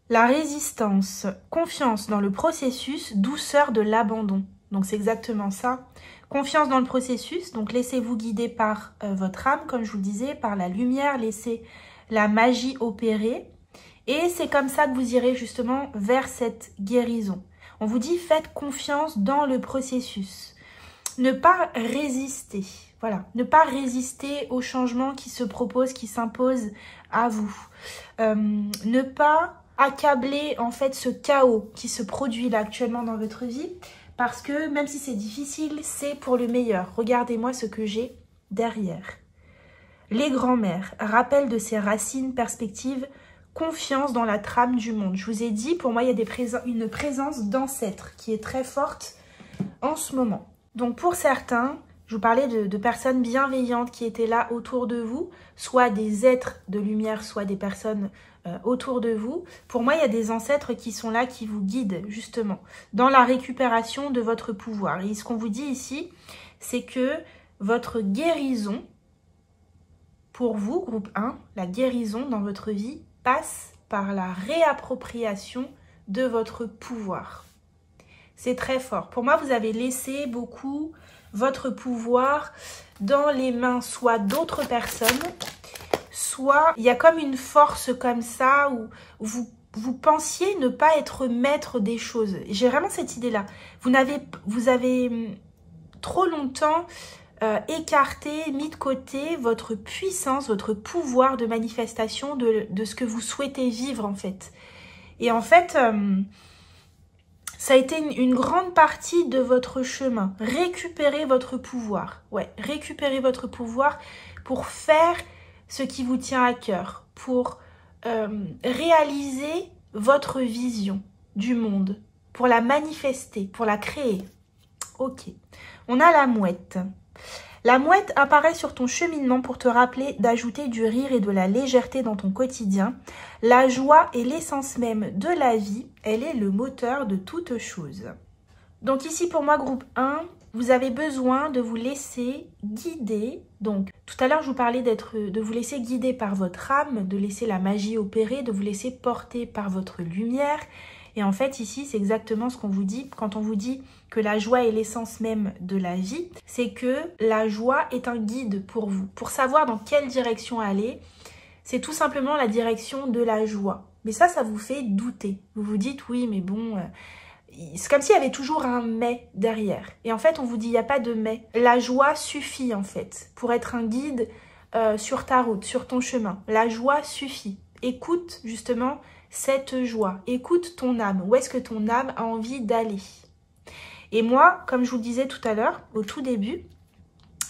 La résistance, confiance dans le processus, douceur de l'abandon. Donc c'est exactement ça. Confiance dans le processus, donc laissez-vous guider par votre âme, comme je vous le disais, par la lumière, laissez la magie opérer. Et c'est comme ça que vous irez justement vers cette guérison. On vous dit faites confiance dans le processus. Ne pas résister, voilà, ne pas résister aux changements qui se proposent, qui s'imposent à vous. Ne pas accabler en fait ce chaos qui se produit là actuellement dans votre vie, parce que même si c'est difficile, c'est pour le meilleur. Regardez-moi ce que j'ai derrière. Les grands-mères, rappel de ses racines, perspectives, confiance dans la trame du monde. Je vous ai dit, pour moi, il y a une présence d'ancêtres qui est très forte en ce moment. Donc pour certains, je vous parlais de personnes bienveillantes qui étaient là autour de vous, soit des êtres de lumière, soit des personnes autour de vous. Pour moi, il y a des ancêtres qui sont là, qui vous guident justement dans la récupération de votre pouvoir. Et ce qu'on vous dit ici, c'est que votre guérison, pour vous, groupe 1, la guérison dans votre vie passe par la réappropriation de votre pouvoir. C'est très fort. Pour moi, vous avez laissé beaucoup votre pouvoir dans les mains soit d'autres personnes, soit il y a comme une force comme ça où vous pensiez ne pas être maître des choses. J'ai vraiment cette idée-là. Vous avez trop longtemps écarté, mis de côté votre puissance, votre pouvoir de manifestation de ce que vous souhaitez vivre en fait. Et en fait, ça a été une grande partie de votre chemin. Récupérez votre pouvoir. Ouais, récupérez votre pouvoir pour faire ce qui vous tient à cœur, pour réaliser votre vision du monde, pour la manifester, pour la créer. Ok. On a la mouette. La mouette apparaît sur ton cheminement pour te rappeler d'ajouter du rire et de la légèreté dans ton quotidien. La joie est l'essence même de la vie. Elle est le moteur de toute chose. Donc ici pour moi, groupe 1, vous avez besoin de vous laisser guider. Donc tout à l'heure, je vous parlais de vous laisser guider par votre âme, de laisser la magie opérer, de vous laisser porter par votre lumière. Et en fait, ici, c'est exactement ce qu'on vous dit. Quand on vous dit que la joie est l'essence même de la vie, c'est que la joie est un guide pour vous. Pour savoir dans quelle direction aller, c'est tout simplement la direction de la joie. Mais ça vous fait douter. Vous vous dites, oui, mais bon, c'est comme s'il y avait toujours un « mais » derrière. Et en fait, on vous dit, il n'y a pas de « mais ». La joie suffit, en fait, pour être un guide sur ta route, sur ton chemin. La joie suffit. Écoute, justement, cette joie. Écoute ton âme. Où est-ce que ton âme a envie d'aller? Et moi, comme je vous le disais tout à l'heure, au tout début,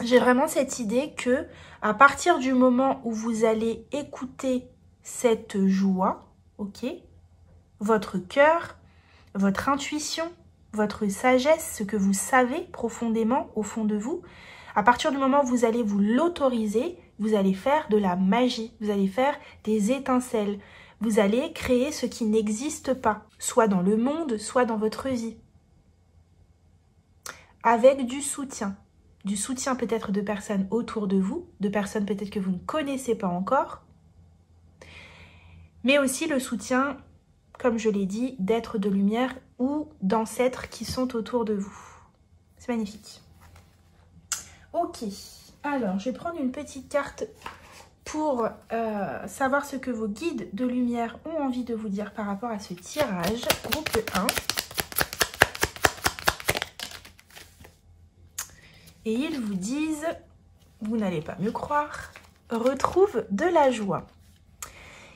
j'ai vraiment cette idée que à partir du moment où vous allez écouter cette joie, ok, votre cœur, votre intuition, votre sagesse, ce que vous savez profondément au fond de vous, à partir du moment où vous allez vous l'autoriser, vous allez faire de la magie, vous allez faire des étincelles. Vous allez créer ce qui n'existe pas, soit dans le monde, soit dans votre vie. Avec du soutien peut-être de personnes autour de vous, de personnes peut-être que vous ne connaissez pas encore, mais aussi le soutien, comme je l'ai dit, d'êtres de lumière ou d'ancêtres qui sont autour de vous. C'est magnifique. Ok, alors je vais prendre une petite carte pour savoir ce que vos guides de lumière ont envie de vous dire par rapport à ce tirage. Groupe 1. Et ils vous disent, vous n'allez pas me croire, retrouve de la joie.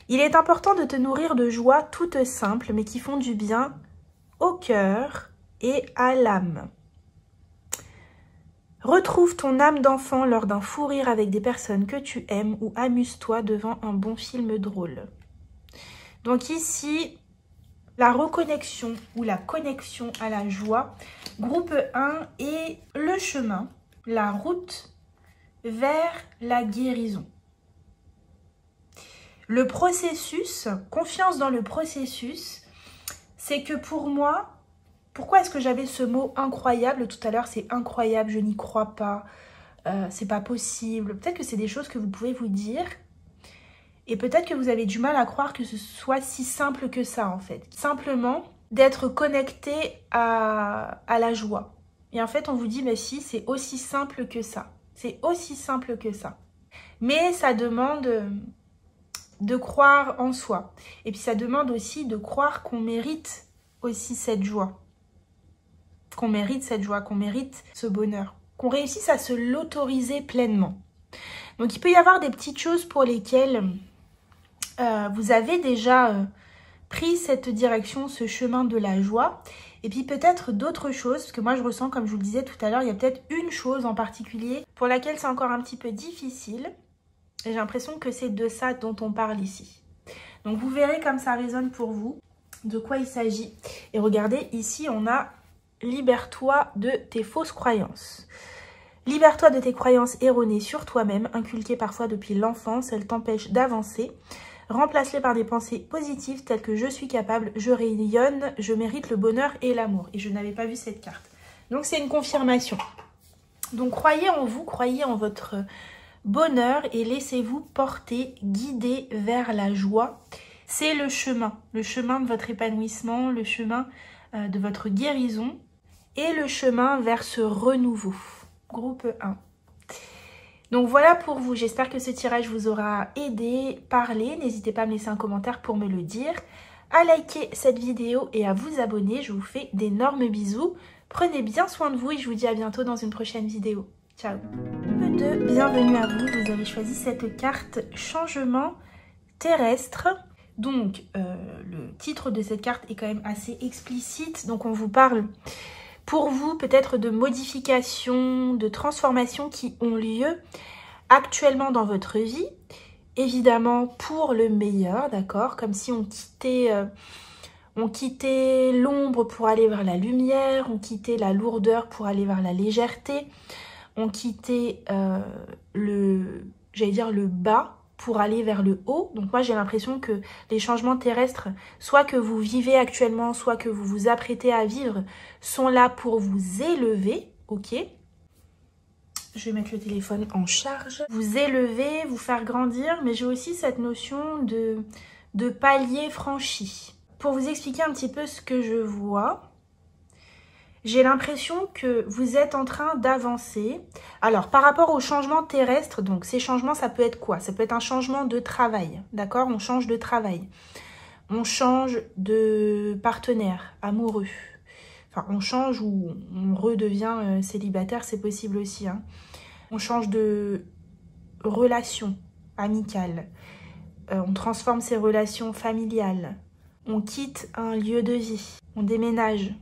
Il est important de te nourrir de joie toutes simples, mais qui font du bien au cœur et à l'âme. Retrouve ton âme d'enfant lors d'un fou rire avec des personnes que tu aimes ou amuse-toi devant un bon film drôle. Donc ici, la reconnexion ou la connexion à la joie, groupe 1 est le chemin, la route vers la guérison. Le processus, confiance dans le processus, c'est que pour moi, pourquoi est-ce que j'avais ce mot incroyable tout à l'heure? C'est incroyable, je n'y crois pas, c'est pas possible. Peut-être que c'est des choses que vous pouvez vous dire. Et peut-être que vous avez du mal à croire que ce soit si simple que ça en fait. Simplement d'être connecté à la joie. Et en fait on vous dit mais si, c'est aussi simple que ça. C'est aussi simple que ça. Mais ça demande de croire en soi. Et puis ça demande aussi de croire qu'on mérite aussi cette joie. Qu'on mérite cette joie, qu'on mérite ce bonheur. Qu'on réussisse à se l'autoriser pleinement. Donc il peut y avoir des petites choses pour lesquelles vous avez déjà pris cette direction, ce chemin de la joie. Et puis peut-être d'autres choses, parce que moi je ressens, comme je vous le disais tout à l'heure, il y a peut-être une chose en particulier pour laquelle c'est encore un petit peu difficile. Et j'ai l'impression que c'est de ça dont on parle ici. Donc vous verrez comme ça résonne pour vous, de quoi il s'agit. Et regardez, ici on a « Libère-toi de tes fausses croyances ». Libère-toi de tes croyances erronées sur toi-même, inculquées parfois depuis l'enfance, elles t'empêchent d'avancer. Remplace-les par des pensées positives telles que je suis capable, je rayonne, je mérite le bonheur et l'amour. Et je n'avais pas vu cette carte. Donc c'est une confirmation. Donc croyez en vous, croyez en votre bonheur et laissez-vous porter, guider vers la joie. C'est le chemin de votre épanouissement, le chemin de votre guérison et le chemin vers ce renouveau. Groupe 1. Donc voilà pour vous, j'espère que ce tirage vous aura aidé, parlé. N'hésitez pas à me laisser un commentaire pour me le dire, à liker cette vidéo et à vous abonner. Je vous fais d'énormes bisous. Prenez bien soin de vous et je vous dis à bientôt dans une prochaine vidéo. Ciao. Bienvenue à vous, vous avez choisi cette carte changement terrestre. Donc le titre de cette carte est quand même assez explicite, donc on vous parle pour vous peut-être de modifications, de transformations qui ont lieu actuellement dans votre vie, évidemment pour le meilleur, d'accord, comme si on quittait l'ombre pour aller vers la lumière, on quittait la lourdeur pour aller vers la légèreté, on quittait le bas pour aller vers le haut. Donc moi j'ai l'impression que les changements terrestres, soit que vous vivez actuellement, soit que vous vous apprêtez à vivre, sont là pour vous élever, ok? Je vais mettre le téléphone en charge. Vous élever, vous faire grandir, mais j'ai aussi cette notion de palier franchi. Pour vous expliquer un petit peu ce que je vois, j'ai l'impression que vous êtes en train d'avancer. Alors, par rapport aux changements terrestres, donc ces changements, ça peut être quoi? Ça peut être un changement de travail, d'accord? On change de travail. On change de partenaire amoureux. Enfin, on change ou on redevient célibataire, c'est possible aussi. Hein. On change de relation amicale. On transforme ses relations familiales. On quitte un lieu de vie. On déménage.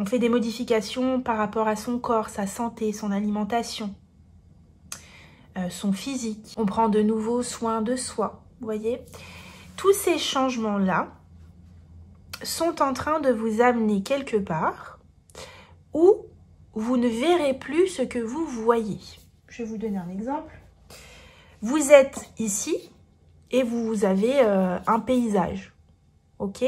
On fait des modifications par rapport à son corps, sa santé, son alimentation, son physique. On prend de nouveaux soins de soi, vous voyez. Tous ces changements-là sont en train de vous amener quelque part où vous ne verrez plus ce que vous voyez. Je vais vous donner un exemple. Vous êtes ici et vous avez un paysage. Ok?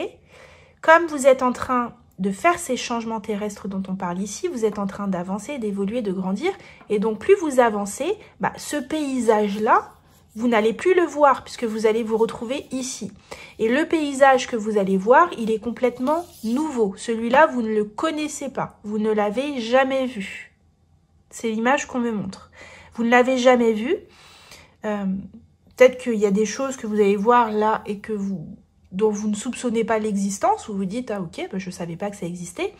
Comme vous êtes en train de faire ces changements terrestres dont on parle ici, vous êtes en train d'avancer, d'évoluer, de grandir. Et donc, plus vous avancez, ce paysage-là, vous n'allez plus le voir puisque vous allez vous retrouver ici. Et le paysage que vous allez voir, il est complètement nouveau. Celui-là, vous ne le connaissez pas. Vous ne l'avez jamais vu. C'est l'image qu'on me montre. Vous ne l'avez jamais vu. Peut-être qu'il y a des choses que vous allez voir là et dont vous ne soupçonnez pas l'existence, ou vous dites « Ah ok, je ne savais pas que ça existait ».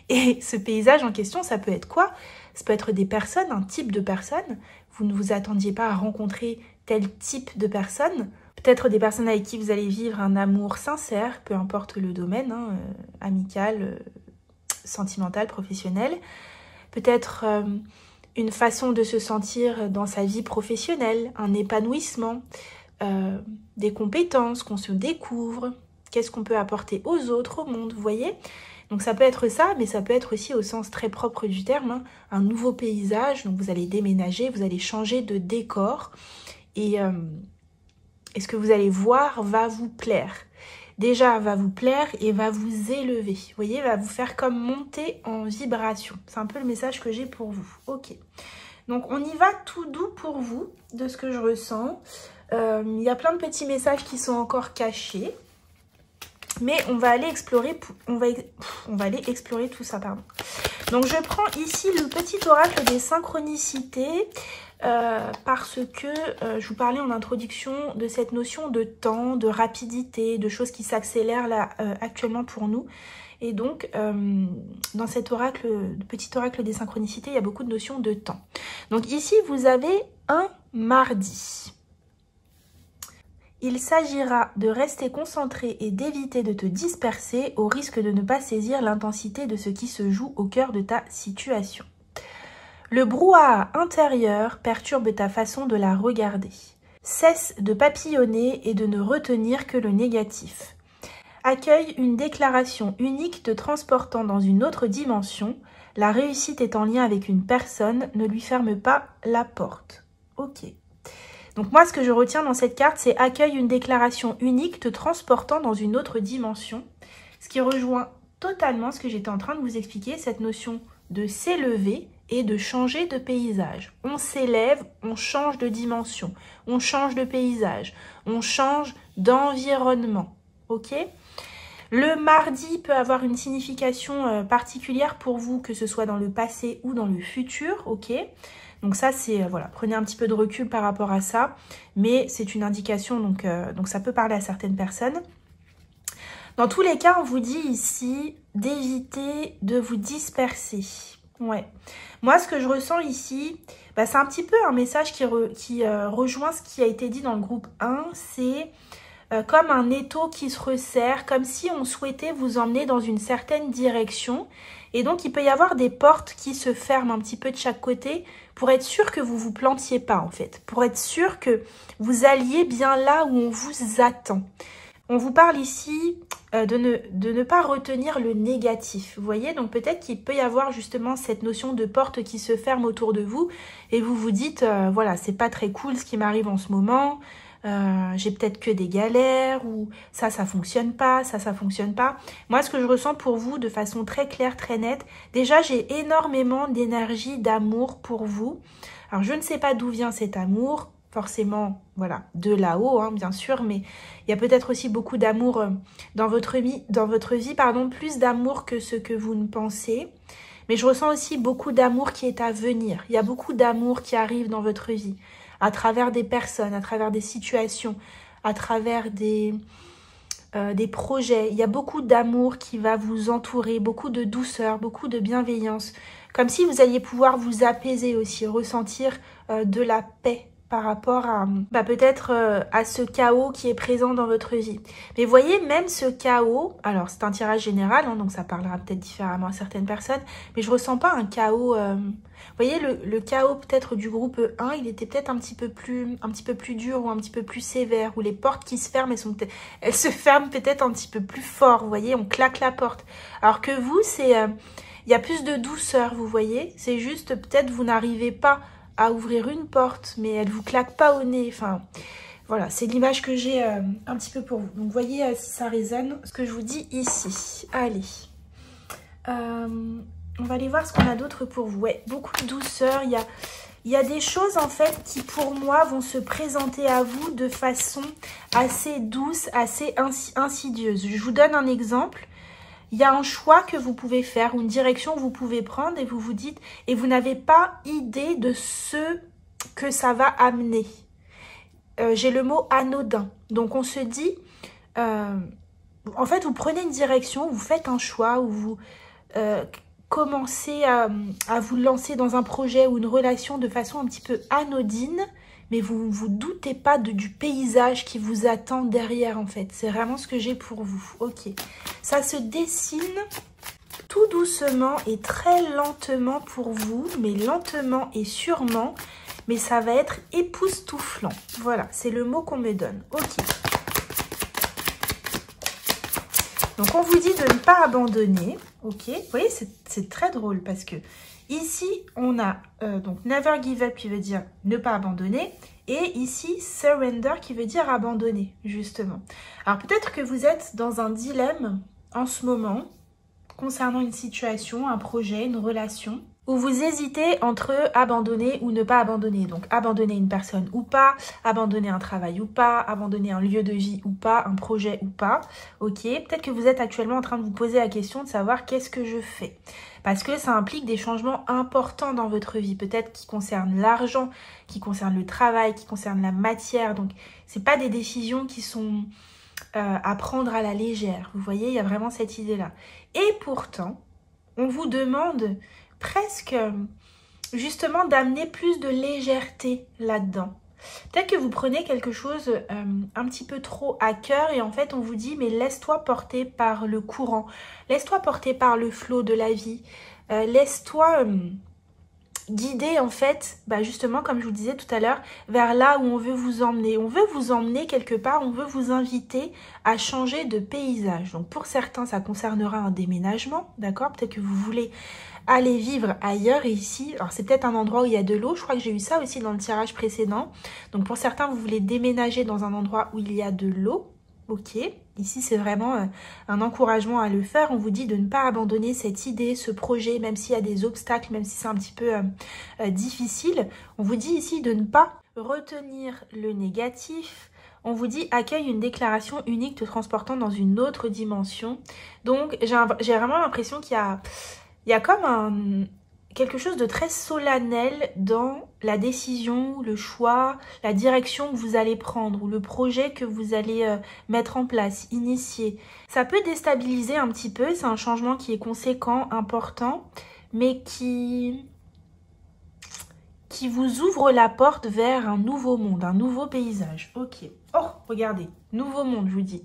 Et ce paysage en question, ça peut être quoi? Ça peut être des personnes, un type de personnes. Vous ne vous attendiez pas à rencontrer tel type de personnes. Peut-être des personnes avec qui vous allez vivre un amour sincère, peu importe le domaine, amical, sentimental, professionnel. Peut-être une façon de se sentir dans sa vie professionnelle, un épanouissement, des compétences qu'on se découvre, qu'est-ce qu'on peut apporter aux autres, au monde, vous voyez? Donc ça peut être ça, mais ça peut être aussi au sens très propre du terme, un nouveau paysage. Donc vous allez déménager, vous allez changer de décor et ce que vous allez voir va vous plaire. Déjà, va vous plaire et va vous élever. Vous voyez, va vous faire comme monter en vibration. C'est un peu le message que j'ai pour vous. Ok. Donc on y va tout doux pour vous, de ce que je ressens. Il y a plein de petits messages qui sont encore cachés. Mais on va aller explorer, tout ça, pardon. Donc je prends ici le petit oracle des synchronicités parce que je vous parlais en introduction de cette notion de temps, de rapidité, de choses qui s'accélèrent là actuellement pour nous. Et donc dans cet oracle, le petit oracle des synchronicités, il y a beaucoup de notions de temps. Donc ici vous avez un mardi. Il s'agira de rester concentré et d'éviter de te disperser au risque de ne pas saisir l'intensité de ce qui se joue au cœur de ta situation. Le brouhaha intérieur perturbe ta façon de la regarder. Cesse de papillonner et de ne retenir que le négatif. Accueille une déclaration unique te transportant dans une autre dimension. La réussite est en lien avec une personne, ne lui ferme pas la porte. Ok. Donc moi, ce que je retiens dans cette carte, c'est « Accueille une déclaration unique te transportant dans une autre dimension ». Ce qui rejoint totalement ce que j'étais en train de vous expliquer, cette notion de s'élever et de changer de paysage. On s'élève, on change de dimension, on change de paysage, on change d'environnement. Ok ? Le mardi peut avoir une signification particulière pour vous, que ce soit dans le passé ou dans le futur. Ok ? Donc ça, c'est, voilà, prenez un petit peu de recul par rapport à ça. Mais c'est une indication, donc ça peut parler à certaines personnes. Dans tous les cas, on vous dit ici d'éviter de vous disperser. Ouais. Moi, ce que je ressens ici, c'est un petit peu un message qui rejoint ce qui a été dit dans le groupe 1. C'est comme un étau qui se resserre, comme si on souhaitait vous emmener dans une certaine direction. Et donc, il peut y avoir des portes qui se ferment un petit peu de chaque côté pour être sûr que vous ne vous plantiez pas, en fait. Pour être sûr que vous alliez bien là où on vous attend. On vous parle ici de ne pas retenir le négatif. Vous voyez, donc peut-être qu'il peut y avoir justement cette notion de porte qui se ferme autour de vous. Et vous vous dites, voilà, c'est pas très cool ce qui m'arrive en ce moment. J'ai peut-être que des galères, ou ça fonctionne pas, ça fonctionne pas. Moi, ce que je ressens pour vous de façon très claire, très nette, déjà j'ai énormément d'énergie, d'amour pour vous. Alors je ne sais pas d'où vient cet amour, forcément, voilà, de là-haut, hein, bien sûr, mais il y a peut-être aussi beaucoup d'amour dans votre vie, plus d'amour que ce que vous ne pensez. Mais je ressens aussi beaucoup d'amour qui est à venir. Il y a beaucoup d'amour qui arrive dans votre vie, à travers des personnes, à travers des situations, à travers des projets. Il y a beaucoup d'amour qui va vous entourer, beaucoup de douceur, beaucoup de bienveillance. Comme si vous alliez pouvoir vous apaiser aussi, ressentir de la paix par rapport à peut-être à ce chaos qui est présent dans votre vie. Mais voyez, même ce chaos, alors c'est un tirage général, hein, donc ça parlera peut-être différemment à certaines personnes, mais je ressens pas un chaos... Vous voyez, le chaos peut-être du groupe 1, il était peut-être un petit peu plus dur ou un petit peu plus sévère, où les portes qui se ferment, elles se ferment peut-être un petit peu plus fort, vous voyez, on claque la porte. Alors que vous, c'est... il y a plus de douceur, vous voyez, c'est juste peut-être vous n'arrivez pas à ouvrir une porte, mais elle vous claque pas au nez. Enfin, voilà, c'est l'image que j'ai un petit peu pour vous. Donc, voyez si ça résonne, ce que je vous dis ici. Allez. On va aller voir ce qu'on a d'autre pour vous. Ouais, beaucoup de douceur. Il y a des choses, en fait, qui, pour moi, vont se présenter à vous de façon assez douce, assez insidieuse. Je vous donne un exemple. Il y a un choix que vous pouvez faire, une direction que vous pouvez prendre et vous vous dites, et vous n'avez pas idée de ce que ça va amener. J'ai le mot anodin. Donc, on se dit, en fait, vous prenez une direction, vous faites un choix, ou vous commencez à vous lancer dans un projet ou une relation de façon un petit peu anodine, mais vous ne vous doutez pas du paysage qui vous attend derrière, en fait. C'est vraiment ce que j'ai pour vous. Ok. Ça se dessine tout doucement et très lentement pour vous, mais lentement et sûrement, mais ça va être époustouflant. Voilà, c'est le mot qu'on me donne. Ok. Donc, on vous dit de ne pas abandonner. Ok. Vous voyez, c'est très drôle parce que ici, on a donc never give up qui veut dire ne pas abandonner. Et ici, surrender qui veut dire abandonner, justement. Alors, peut-être que vous êtes dans un dilemme en ce moment concernant une situation, un projet, une relation, où vous hésitez entre abandonner ou ne pas abandonner. Donc, abandonner une personne ou pas, abandonner un travail ou pas, abandonner un lieu de vie ou pas, un projet ou pas. Ok, peut-être que vous êtes actuellement en train de vous poser la question de savoir qu'est-ce que je fais. Parce que ça implique des changements importants dans votre vie, peut-être qui concernent l'argent, qui concernent le travail, qui concernent la matière. Donc, c'est pas des décisions qui sont à prendre à la légère. Vous voyez, il y a vraiment cette idée-là. Et pourtant, on vous demande presque justement d'amener plus de légèreté là-dedans. Peut-être que vous prenez quelque chose un petit peu trop à cœur et en fait on vous dit mais laisse-toi porter par le courant, laisse-toi porter par le flot de la vie, laisse-toi guider en fait, justement comme je vous disais tout à l'heure, vers là où on veut vous emmener. On veut vous emmener quelque part, on veut vous inviter à changer de paysage. Donc pour certains ça concernera un déménagement, d'accord? Peut-être que vous voulez aller vivre ailleurs et ici, alors c'est peut-être un endroit où il y a de l'eau, je crois que j'ai eu ça aussi dans le tirage précédent. Donc pour certains, vous voulez déménager dans un endroit où il y a de l'eau, ok. Ici, c'est vraiment un encouragement à le faire. On vous dit de ne pas abandonner cette idée, ce projet, même s'il y a des obstacles, même si c'est un petit peu difficile. On vous dit ici de ne pas retenir le négatif. On vous dit accueille une déclaration unique te transportant dans une autre dimension. Donc, j'ai vraiment l'impression qu'il y a comme quelque chose de très solennel dans la décision, le choix, la direction que vous allez prendre ou le projet que vous allez mettre en place, initier. Ça peut déstabiliser un petit peu, c'est un changement qui est conséquent, important, mais qui vous ouvre la porte vers un nouveau monde, un nouveau paysage. Ok. Oh, regardez, nouveau monde, je vous dis.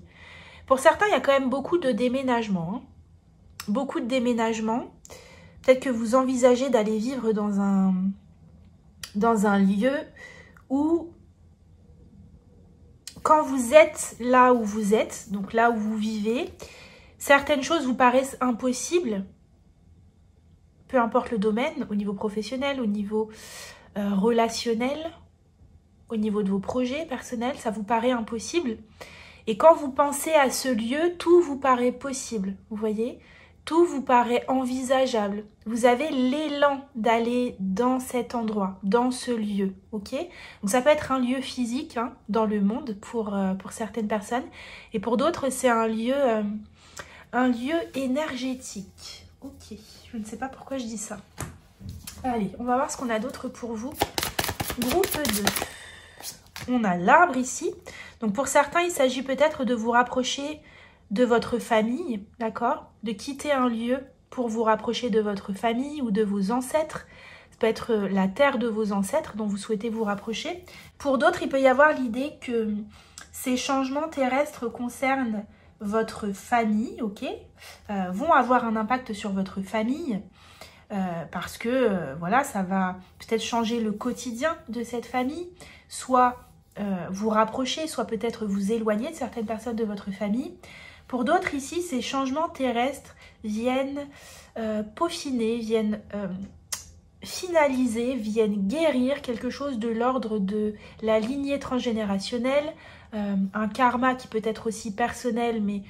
Pour certains, il y a quand même beaucoup de déménagements. Hein. Beaucoup de déménagements. Peut-être que vous envisagez d'aller vivre dans un lieu où, quand vous êtes là où vous êtes, donc là où vous vivez, certaines choses vous paraissent impossibles, peu importe le domaine, au niveau professionnel, au niveau relationnel, au niveau de vos projets personnels, ça vous paraît impossible. Et quand vous pensez à ce lieu, tout vous paraît possible, vous voyez ? Tout vous paraît envisageable. Vous avez l'élan d'aller dans cet endroit, dans ce lieu, ok? Donc ça peut être un lieu physique hein, dans le monde pour certaines personnes. Et pour d'autres, c'est un lieu énergétique. Ok, je ne sais pas pourquoi je dis ça. Allez, on va voir ce qu'on a d'autre pour vous. Groupe 2. On a l'arbre ici. Donc pour certains, il s'agit peut-être de vous rapprocher de votre famille, d'accord? De quitter un lieu pour vous rapprocher de votre famille ou de vos ancêtres. Ça peut être la terre de vos ancêtres dont vous souhaitez vous rapprocher. Pour d'autres, il peut y avoir l'idée que ces changements terrestres concernent votre famille, ok? Vont avoir un impact sur votre famille parce que, voilà, ça va peut-être changer le quotidien de cette famille, soit vous rapprocher, soit peut-être vous éloigner de certaines personnes de votre famille. Pour d'autres, ici, ces changements terrestres viennent peaufiner, viennent finaliser, viennent guérir quelque chose de l'ordre de la lignée transgénérationnelle, un karma qui peut être aussi personnel, mais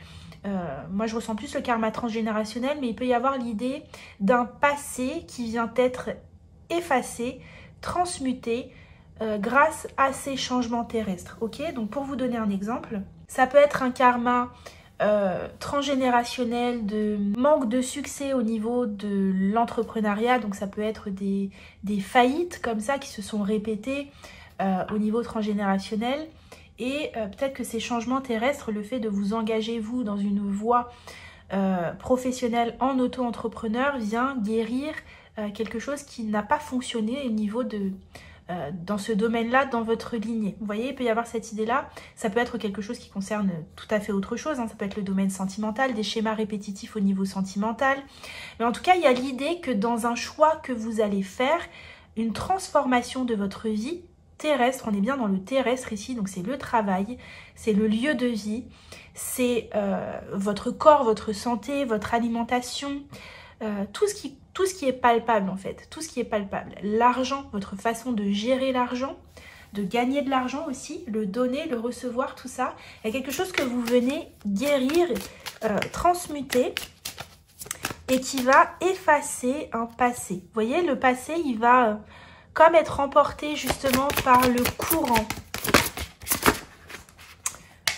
moi je ressens plus le karma transgénérationnel, mais il peut y avoir l'idée d'un passé qui vient être effacé, transmuté grâce à ces changements terrestres. Ok, donc pour vous donner un exemple, ça peut être un karma transgénérationnel de manque de succès au niveau de l'entrepreneuriat, donc ça peut être des faillites comme ça qui se sont répétées au niveau transgénérationnel, et peut-être que ces changements terrestres, le fait de vous engager vous dans une voie professionnelle en auto-entrepreneur vient guérir quelque chose qui n'a pas fonctionné au niveau de dans ce domaine-là, dans votre lignée. Vous voyez, il peut y avoir cette idée-là. Ça peut être quelque chose qui concerne tout à fait autre chose. Ça peut être le domaine sentimental, des schémas répétitifs au niveau sentimental. Mais en tout cas, il y a l'idée que dans un choix que vous allez faire, une transformation de votre vie terrestre, on est bien dans le terrestre ici, donc c'est le travail, c'est le lieu de vie, c'est votre corps, votre santé, votre alimentation, tout ce qui est palpable en fait, tout ce qui est palpable. L'argent, votre façon de gérer l'argent, de gagner de l'argent aussi, le donner, le recevoir, tout ça. Il y a quelque chose que vous venez guérir, transmuter et qui va effacer un passé. Vous voyez, le passé, il va comme être emporté justement par le courant.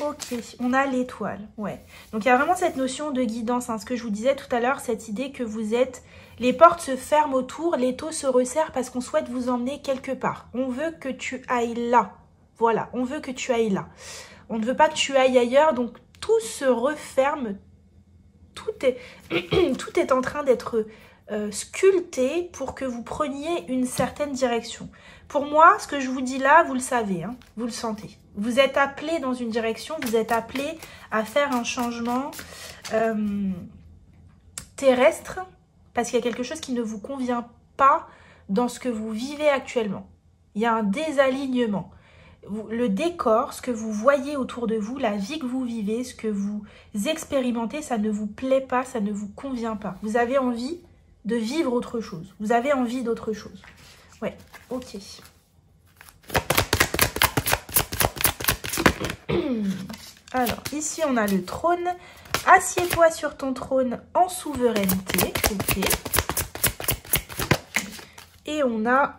Ok, on a l'étoile, ouais. Donc il y a vraiment cette notion de guidance, hein, ce que je vous disais tout à l'heure, cette idée que vous êtes, les portes se ferment autour, l'étau se resserre parce qu'on souhaite vous emmener quelque part. On veut que tu ailles là, voilà, on veut que tu ailles là. On ne veut pas que tu ailles ailleurs, donc tout se referme, tout est en train d'être sculpté pour que vous preniez une certaine direction. Pour moi, ce que je vous dis là, vous le savez, hein, vous le sentez. Vous êtes appelé dans une direction, vous êtes appelé à faire un changement terrestre parce qu'il y a quelque chose qui ne vous convient pas dans ce que vous vivez actuellement. Il y a un désalignement. Le décor, ce que vous voyez autour de vous, la vie que vous vivez, ce que vous expérimentez, ça ne vous plaît pas, ça ne vous convient pas. Vous avez envie de vivre autre chose. Vous avez envie d'autre chose. Ouais, ok. Alors, ici, on a le trône. Assieds-toi sur ton trône en souveraineté. Ok. Et on a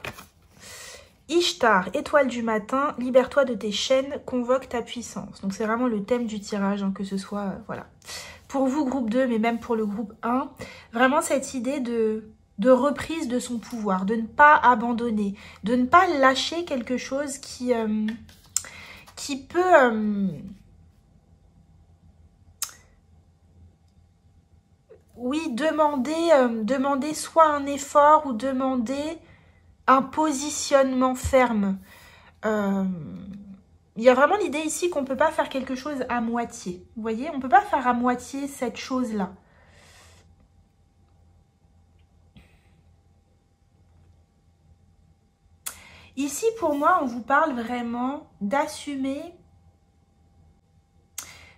Ishtar, étoile du matin. Libère-toi de tes chaînes, convoque ta puissance. Donc, c'est vraiment le thème du tirage, hein, que ce soit, voilà. Pour vous, groupe 2, mais même pour le groupe 1. Vraiment cette idée de reprise de son pouvoir, de ne pas abandonner, de ne pas lâcher quelque chose qui peut... oui, demander soit un effort ou demander un positionnement ferme. Il y a vraiment l'idée ici qu'on ne peut pas faire quelque chose à moitié. Vous voyez, on ne peut pas faire à moitié cette chose-là. Ici, pour moi, on vous parle vraiment d'assumer.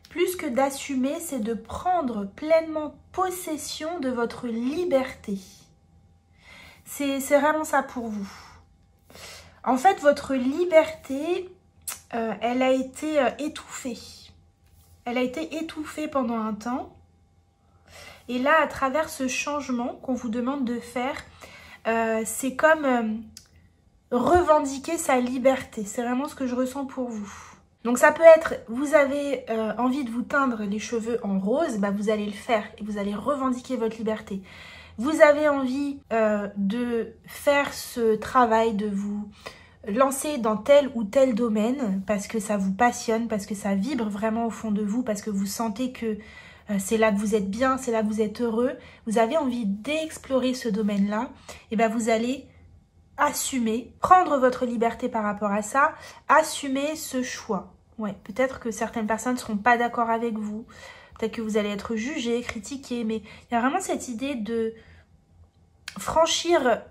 Plus que d'assumer, c'est de prendre pleinement possession de votre liberté. C'est vraiment ça pour vous. En fait, votre liberté, elle a été étouffée. Elle a été étouffée pendant un temps. Et là, à travers ce changement qu'on vous demande de faire, c'est comme revendiquer sa liberté. C'est vraiment ce que je ressens pour vous. Donc ça peut être, vous avez envie de vous teindre les cheveux en rose, bah vous allez le faire et vous allez revendiquer votre liberté. Vous avez envie de faire ce travail, de vous lancer dans tel ou tel domaine parce que ça vous passionne, parce que ça vibre vraiment au fond de vous, parce que vous sentez que c'est là que vous êtes bien, c'est là que vous êtes heureux. Vous avez envie d'explorer ce domaine-là, et ben vous allez assumer, prendre votre liberté par rapport à ça, assumer ce choix. Ouais, peut-être que certaines personnes ne seront pas d'accord avec vous, peut-être que vous allez être jugé, critiqué, mais il y a vraiment cette idée de franchir...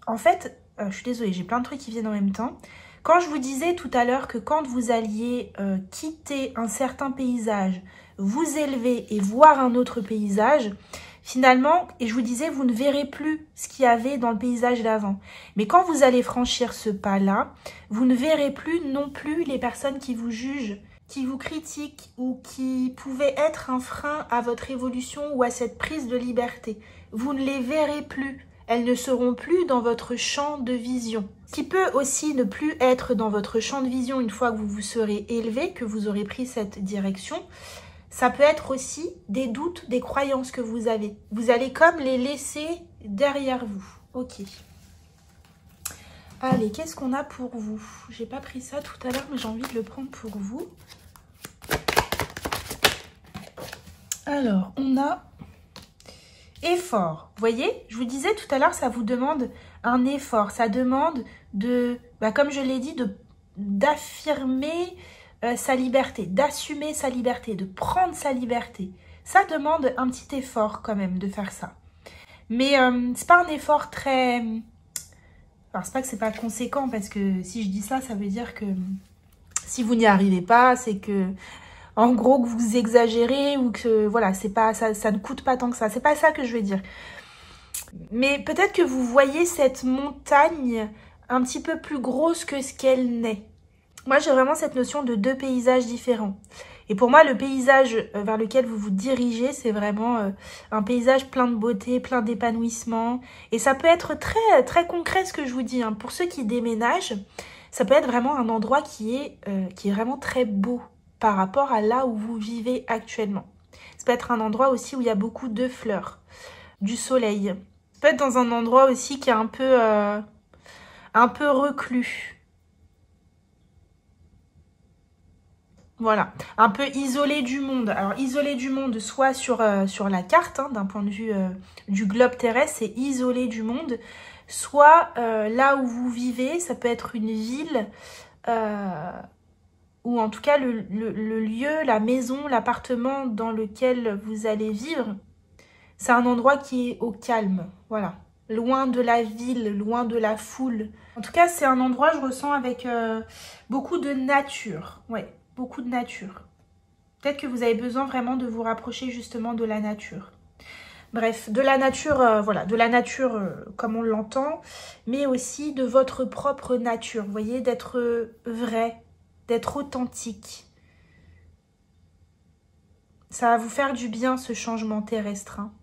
En fait, je suis désolée, j'ai plein de trucs qui viennent en même temps. Quand je vous disais tout à l'heure que quand vous alliez quitter un certain paysage, vous élever et voir un autre paysage, finalement, et je vous disais, vous ne verrez plus ce qu'il y avait dans le paysage d'avant. Mais quand vous allez franchir ce pas-là, vous ne verrez plus non plus les personnes qui vous jugent, qui vous critiquent ou qui pouvaient être un frein à votre évolution ou à cette prise de liberté. Vous ne les verrez plus. Elles ne seront plus dans votre champ de vision. Ce qui peut aussi ne plus être dans votre champ de vision une fois que vous vous serez élevé, que vous aurez pris cette direction, ça peut être aussi des doutes, des croyances que vous avez. Vous allez comme les laisser derrière vous. Ok. Allez, qu'est-ce qu'on a pour vous? J'ai pas pris ça tout à l'heure, mais j'ai envie de le prendre pour vous. Alors, on a effort. Vous voyez, je vous disais tout à l'heure, ça vous demande un effort. Ça demande de, comme je l'ai dit, d'affirmer sa liberté, d'assumer sa liberté, de prendre sa liberté. Ça demande un petit effort quand même de faire ça. Mais c'est pas un effort très... Alors c'est pas que c'est pas conséquent, parce que si je dis ça, ça veut dire que si vous n'y arrivez pas, c'est que en gros que vous exagérez ou que voilà, c'est pas ça ne coûte pas tant que ça. C'est pas ça que je veux dire. Mais peut-être que vous voyez cette montagne un petit peu plus grosse que ce qu'elle n'est. Moi, j'ai vraiment cette notion de deux paysages différents. Et pour moi, le paysage vers lequel vous vous dirigez, c'est vraiment un paysage plein de beauté, plein d'épanouissement. Et ça peut être très, très concret ce que je vous dis. Hein. Pour ceux qui déménagent, ça peut être vraiment un endroit qui est vraiment très beau par rapport à là où vous vivez actuellement. Ça peut être un endroit aussi où il y a beaucoup de fleurs, du soleil. Ça peut être dans un endroit aussi qui est un peu reclus. Voilà, un peu isolé du monde. Alors, isolé du monde, soit sur la carte, hein, d'un point de vue du globe terrestre, c'est isolé du monde. Soit là où vous vivez, ça peut être une ville, ou en tout cas le lieu, la maison, l'appartement dans lequel vous allez vivre. C'est un endroit qui est au calme, voilà. Loin de la ville, loin de la foule. En tout cas, c'est un endroit, je ressens, avec beaucoup de nature, ouais. Beaucoup de nature. Peut-être que vous avez besoin vraiment de vous rapprocher justement de la nature. Bref, de la nature, voilà, de la nature comme on l'entend, mais aussi de votre propre nature. Vous voyez, d'être vrai, d'être authentique. Ça va vous faire du bien, ce changement terrestre. Hein.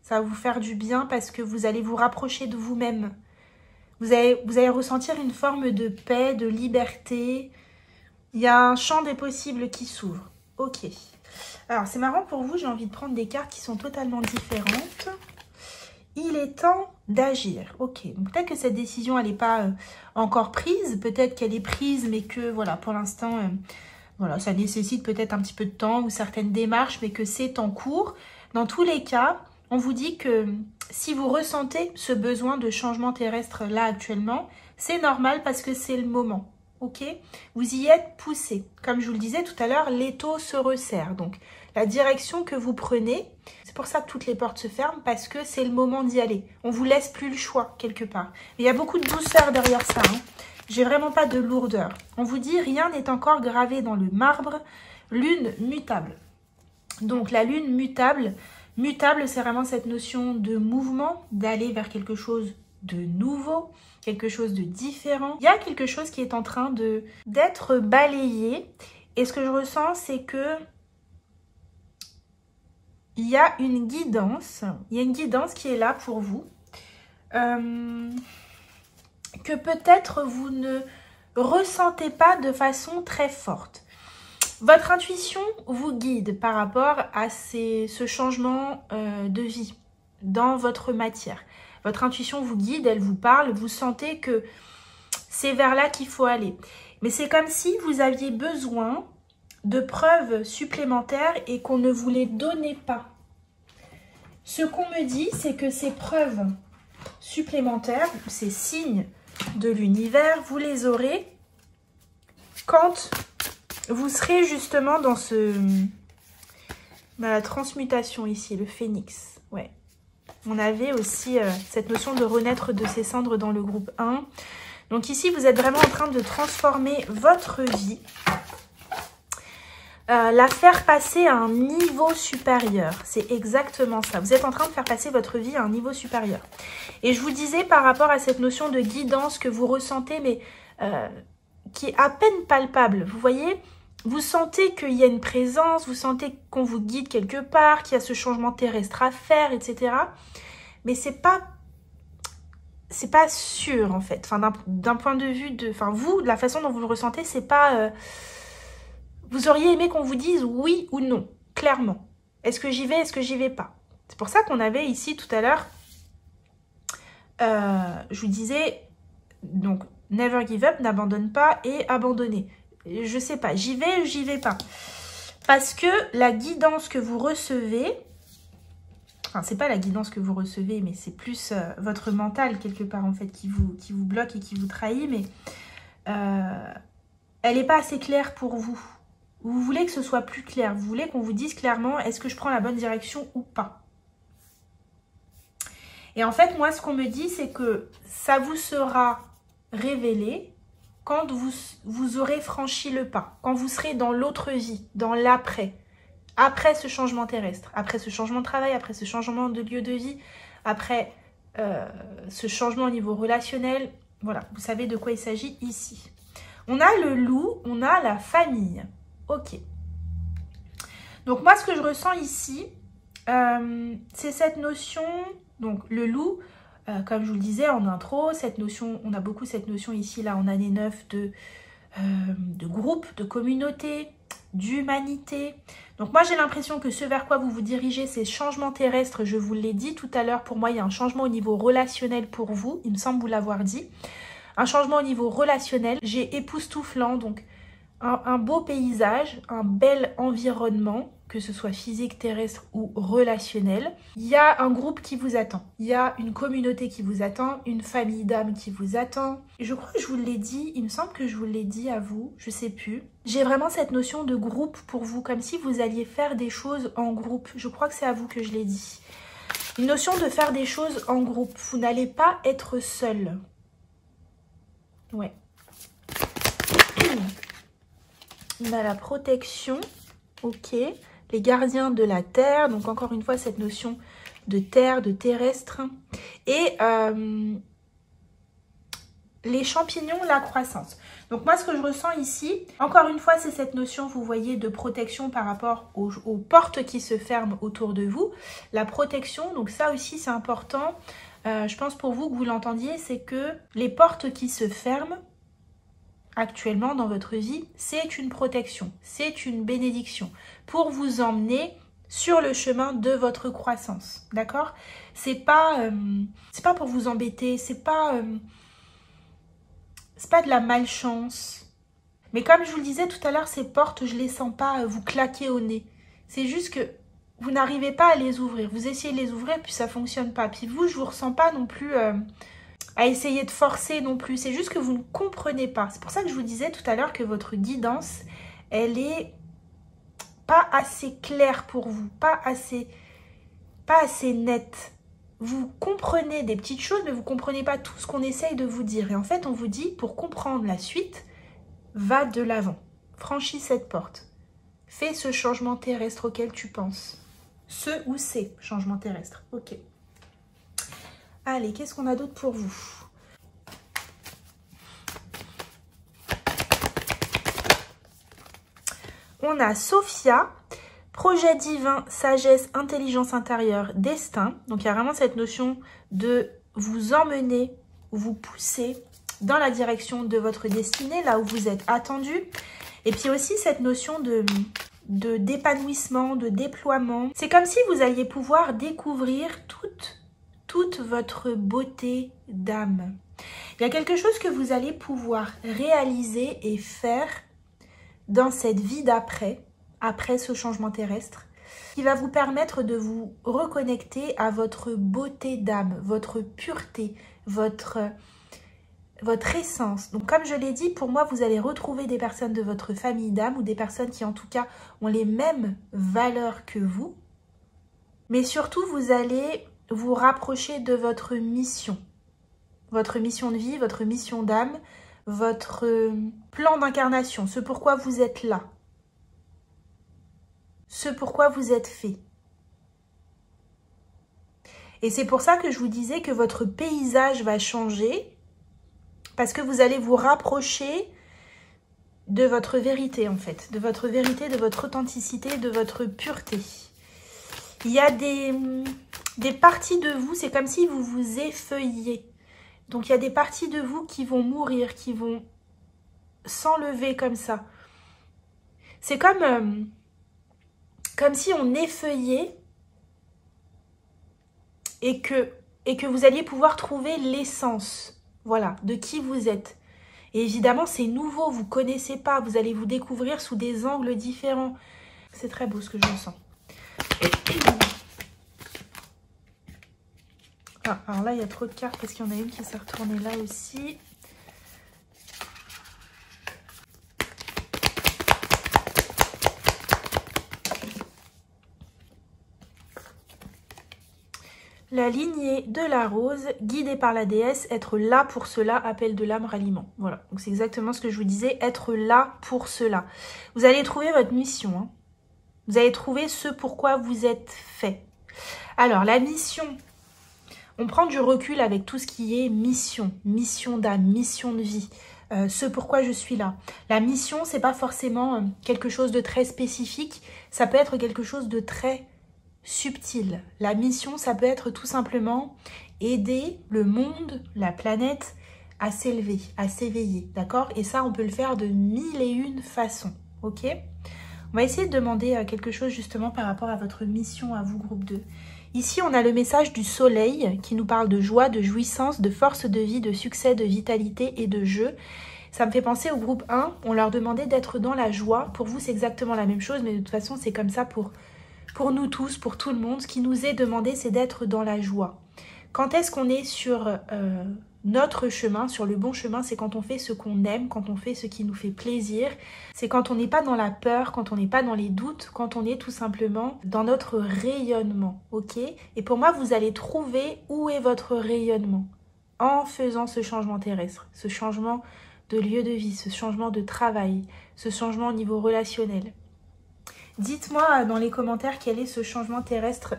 Ça va vous faire du bien parce que vous allez vous rapprocher de vous-même. Vous allez ressentir une forme de paix, de liberté. Il y a un champ des possibles qui s'ouvre. Ok. Alors, c'est marrant pour vous, j'ai envie de prendre des cartes qui sont totalement différentes. Il est temps d'agir. Ok. Donc, peut-être que cette décision, elle n'est pas encore prise. Peut-être qu'elle est prise, mais que, voilà, pour l'instant, voilà, ça nécessite peut-être un petit peu de temps ou certaines démarches, mais que c'est en cours. Dans tous les cas, on vous dit que si vous ressentez ce besoin de changement terrestre là actuellement, c'est normal parce que c'est le moment. Ok, vous y êtes poussé. Comme je vous le disais tout à l'heure, l'étau se resserre. Donc, la direction que vous prenez, c'est pour ça que toutes les portes se ferment, parce que c'est le moment d'y aller. On vous laisse plus le choix, quelque part. Mais il y a beaucoup de douceur derrière ça. Hein. J'ai vraiment pas de lourdeur. On vous dit, rien n'est encore gravé dans le marbre. Lune mutable. Donc, la lune mutable, c'est vraiment cette notion de mouvement, d'aller vers quelque chose de nouveau, quelque chose de différent. Il y a quelque chose qui est en train d'être balayé. Et ce que je ressens, c'est que il y a une guidance. Il y a une guidance qui est là pour vous. Que peut-être vous ne ressentez pas de façon très forte. Votre intuition vous guide par rapport à ce changement de vie dans votre matière. Votre intuition vous guide, elle vous parle, vous sentez que c'est vers là qu'il faut aller. Mais c'est comme si vous aviez besoin de preuves supplémentaires et qu'on ne vous les donnait pas. Ce qu'on me dit, c'est que ces preuves supplémentaires, ces signes de l'univers, vous les aurez quand vous serez justement dans la transmutation ici, le phénix. Ouais. On avait aussi cette notion de renaître de ses cendres dans le groupe 1. Donc ici, vous êtes vraiment en train de transformer votre vie. la faire passer à un niveau supérieur. C'est exactement ça. Vous êtes en train de faire passer votre vie à un niveau supérieur. Et je vous disais par rapport à cette notion de guidance que vous ressentez, mais qui est à peine palpable. Vous voyez, vous sentez qu'il y a une présence, vous sentez qu'on vous guide quelque part, qu'il y a ce changement terrestre à faire, etc. Mais c'est pas sûr en fait. Enfin, d'un point de vue de... Enfin, vous, de la façon dont vous le ressentez, c'est pas... Vous auriez aimé qu'on vous dise oui ou non, clairement. Est-ce que j'y vais, est-ce que j'y vais pas? C'est pour ça qu'on avait ici tout à l'heure, je vous disais, donc, never give up, n'abandonne pas et abandonner. Je sais pas, j'y vais ou j'y vais pas. Parce que la guidance que vous recevez, enfin, c'est pas la guidance que vous recevez, mais c'est plus votre mental quelque part en fait qui vous bloque et qui vous trahit, mais elle n'est pas assez claire pour vous. Vous voulez que ce soit plus clair. Vous voulez qu'on vous dise clairement est-ce que je prends la bonne direction ou pas. Et en fait, moi, ce qu'on me dit, c'est que ça vous sera révélé quand vous aurez franchi le pas. Quand vous serez dans l'autre vie, dans l'après. Après ce changement terrestre. Après ce changement de travail, après ce changement de lieu de vie. Après ce changement au niveau relationnel. Voilà, vous savez de quoi il s'agit ici. On a le loup, on a la famille. Ok. Donc moi, ce que je ressens ici, c'est cette notion, donc le loup, comme je vous le disais en intro, cette notion, on a beaucoup cette notion ici, là, en année 9, de groupe, de communauté, d'humanité. Donc moi, j'ai l'impression que ce vers quoi vous vous dirigez, c'est changement terrestre, je vous l'ai dit tout à l'heure, pour moi, il y a un changement au niveau relationnel pour vous, il me semble vous l'avoir dit. Un changement au niveau relationnel, j'ai époustouflant, donc un beau paysage, un bel environnement, que ce soit physique, terrestre ou relationnel. Il y a un groupe qui vous attend, il y a une communauté qui vous attend, une famille d'âmes qui vous attend. Et je crois que je vous l'ai dit, il me semble que je vous l'ai dit à vous, je sais plus. J'ai vraiment cette notion de groupe pour vous, comme si vous alliez faire des choses en groupe. Je crois que c'est à vous que je l'ai dit. Une notion de faire des choses en groupe. Vous n'allez pas être seul. Ouais. On a la protection, ok, les gardiens de la terre, donc encore une fois cette notion de terre, de terrestre, et les champignons, la croissance. Donc moi ce que je ressens ici, encore une fois c'est cette notion, vous voyez, de protection par rapport aux portes qui se ferment autour de vous, la protection, donc ça aussi c'est important, je pense pour vous que vous l'entendiez, c'est que les portes qui se ferment, actuellement dans votre vie, c'est une protection, c'est une bénédiction pour vous emmener sur le chemin de votre croissance, d'accord? C'est pas pour vous embêter, c'est pas de la malchance. Mais comme je vous le disais tout à l'heure, ces portes, je les sens pas vous claquer au nez. C'est juste que vous n'arrivez pas à les ouvrir. Vous essayez de les ouvrir, puis ça fonctionne pas. Puis vous, je vous ressens pas non plus... à essayer de forcer non plus, c'est juste que vous ne comprenez pas. C'est pour ça que je vous disais tout à l'heure que votre guidance, elle est pas assez claire pour vous, pas assez nette. Vous comprenez des petites choses, mais vous ne comprenez pas tout ce qu'on essaye de vous dire. Et en fait, on vous dit, pour comprendre la suite, va de l'avant. Franchis cette porte. Fais ce changement terrestre auquel tu penses. Ce ou ces changements terrestres. Ok. Allez, qu'est-ce qu'on a d'autre pour vous? On a Sophia, projet divin, sagesse, intelligence intérieure, destin. Donc, il y a vraiment cette notion de vous emmener, vous pousser dans la direction de votre destinée, là où vous êtes attendu. Et puis aussi cette notion d'épanouissement, de déploiement. C'est comme si vous alliez pouvoir découvrir toute votre beauté d'âme. Il y a quelque chose que vous allez pouvoir réaliser et faire dans cette vie d'après, après ce changement terrestre, qui va vous permettre de vous reconnecter à votre beauté d'âme, votre pureté, votre essence. Donc comme je l'ai dit, pour moi, vous allez retrouver des personnes de votre famille d'âme ou des personnes qui en tout cas ont les mêmes valeurs que vous. Mais surtout, vous allez vous rapprocher de votre mission de vie, votre mission d'âme, votre plan d'incarnation, ce pourquoi vous êtes là. ce pourquoi vous êtes fait. Et c'est pour ça que je vous disais que votre paysage va changer, parce que vous allez vous rapprocher de votre vérité, en fait. De votre vérité, de votre authenticité, de votre pureté. Il y a des parties de vous, c'est comme si vous vous effeuilliez. Donc, il y a des parties de vous qui vont mourir, qui vont s'enlever comme ça. C'est comme si on effeuillait et que vous alliez pouvoir trouver l'essence, voilà, de qui vous êtes. Et évidemment, c'est nouveau, vous ne connaissez pas, vous allez vous découvrir sous des angles différents. C'est très beau ce que je ressens. Ah, alors là, il y a trop de cartes parce qu'il y en a une qui s'est retournée là aussi. La lignée de la rose, guidée par la déesse, être là pour cela, appel de l'âme, ralliement. Voilà, donc c'est exactement ce que je vous disais, être là pour cela. Vous allez trouver votre mission, hein. Vous allez trouver ce pourquoi vous êtes fait. Alors, la mission, on prend du recul avec tout ce qui est mission, mission d'âme, mission de vie, ce pourquoi je suis là. La mission, c'est pas forcément quelque chose de très spécifique, ça peut être quelque chose de très subtil. La mission, ça peut être tout simplement aider le monde, la planète, à s'élever, à s'éveiller, d'accord? Et ça, on peut le faire de 1001 façons, ok? On va essayer de demander quelque chose justement par rapport à votre mission, à vous, groupe 2. Ici, on a le message du soleil qui nous parle de joie, de jouissance, de force de vie, de succès, de vitalité et de jeu. Ça me fait penser au groupe 1, on leur demandait d'être dans la joie. Pour vous, c'est exactement la même chose, mais de toute façon, c'est comme ça pour nous tous, pour tout le monde. Ce qui nous est demandé, c'est d'être dans la joie. Quand est-ce qu'on est sur notre chemin, sur le bon chemin? C'est quand on fait ce qu'on aime, quand on fait ce qui nous fait plaisir. C'est quand on n'est pas dans la peur, quand on n'est pas dans les doutes, quand on est tout simplement dans notre rayonnement, ok? Et pour moi, vous allez trouver où est votre rayonnement en faisant ce changement terrestre, ce changement de lieu de vie, ce changement de travail, ce changement au niveau relationnel. Dites-moi dans les commentaires quel est ce changement terrestre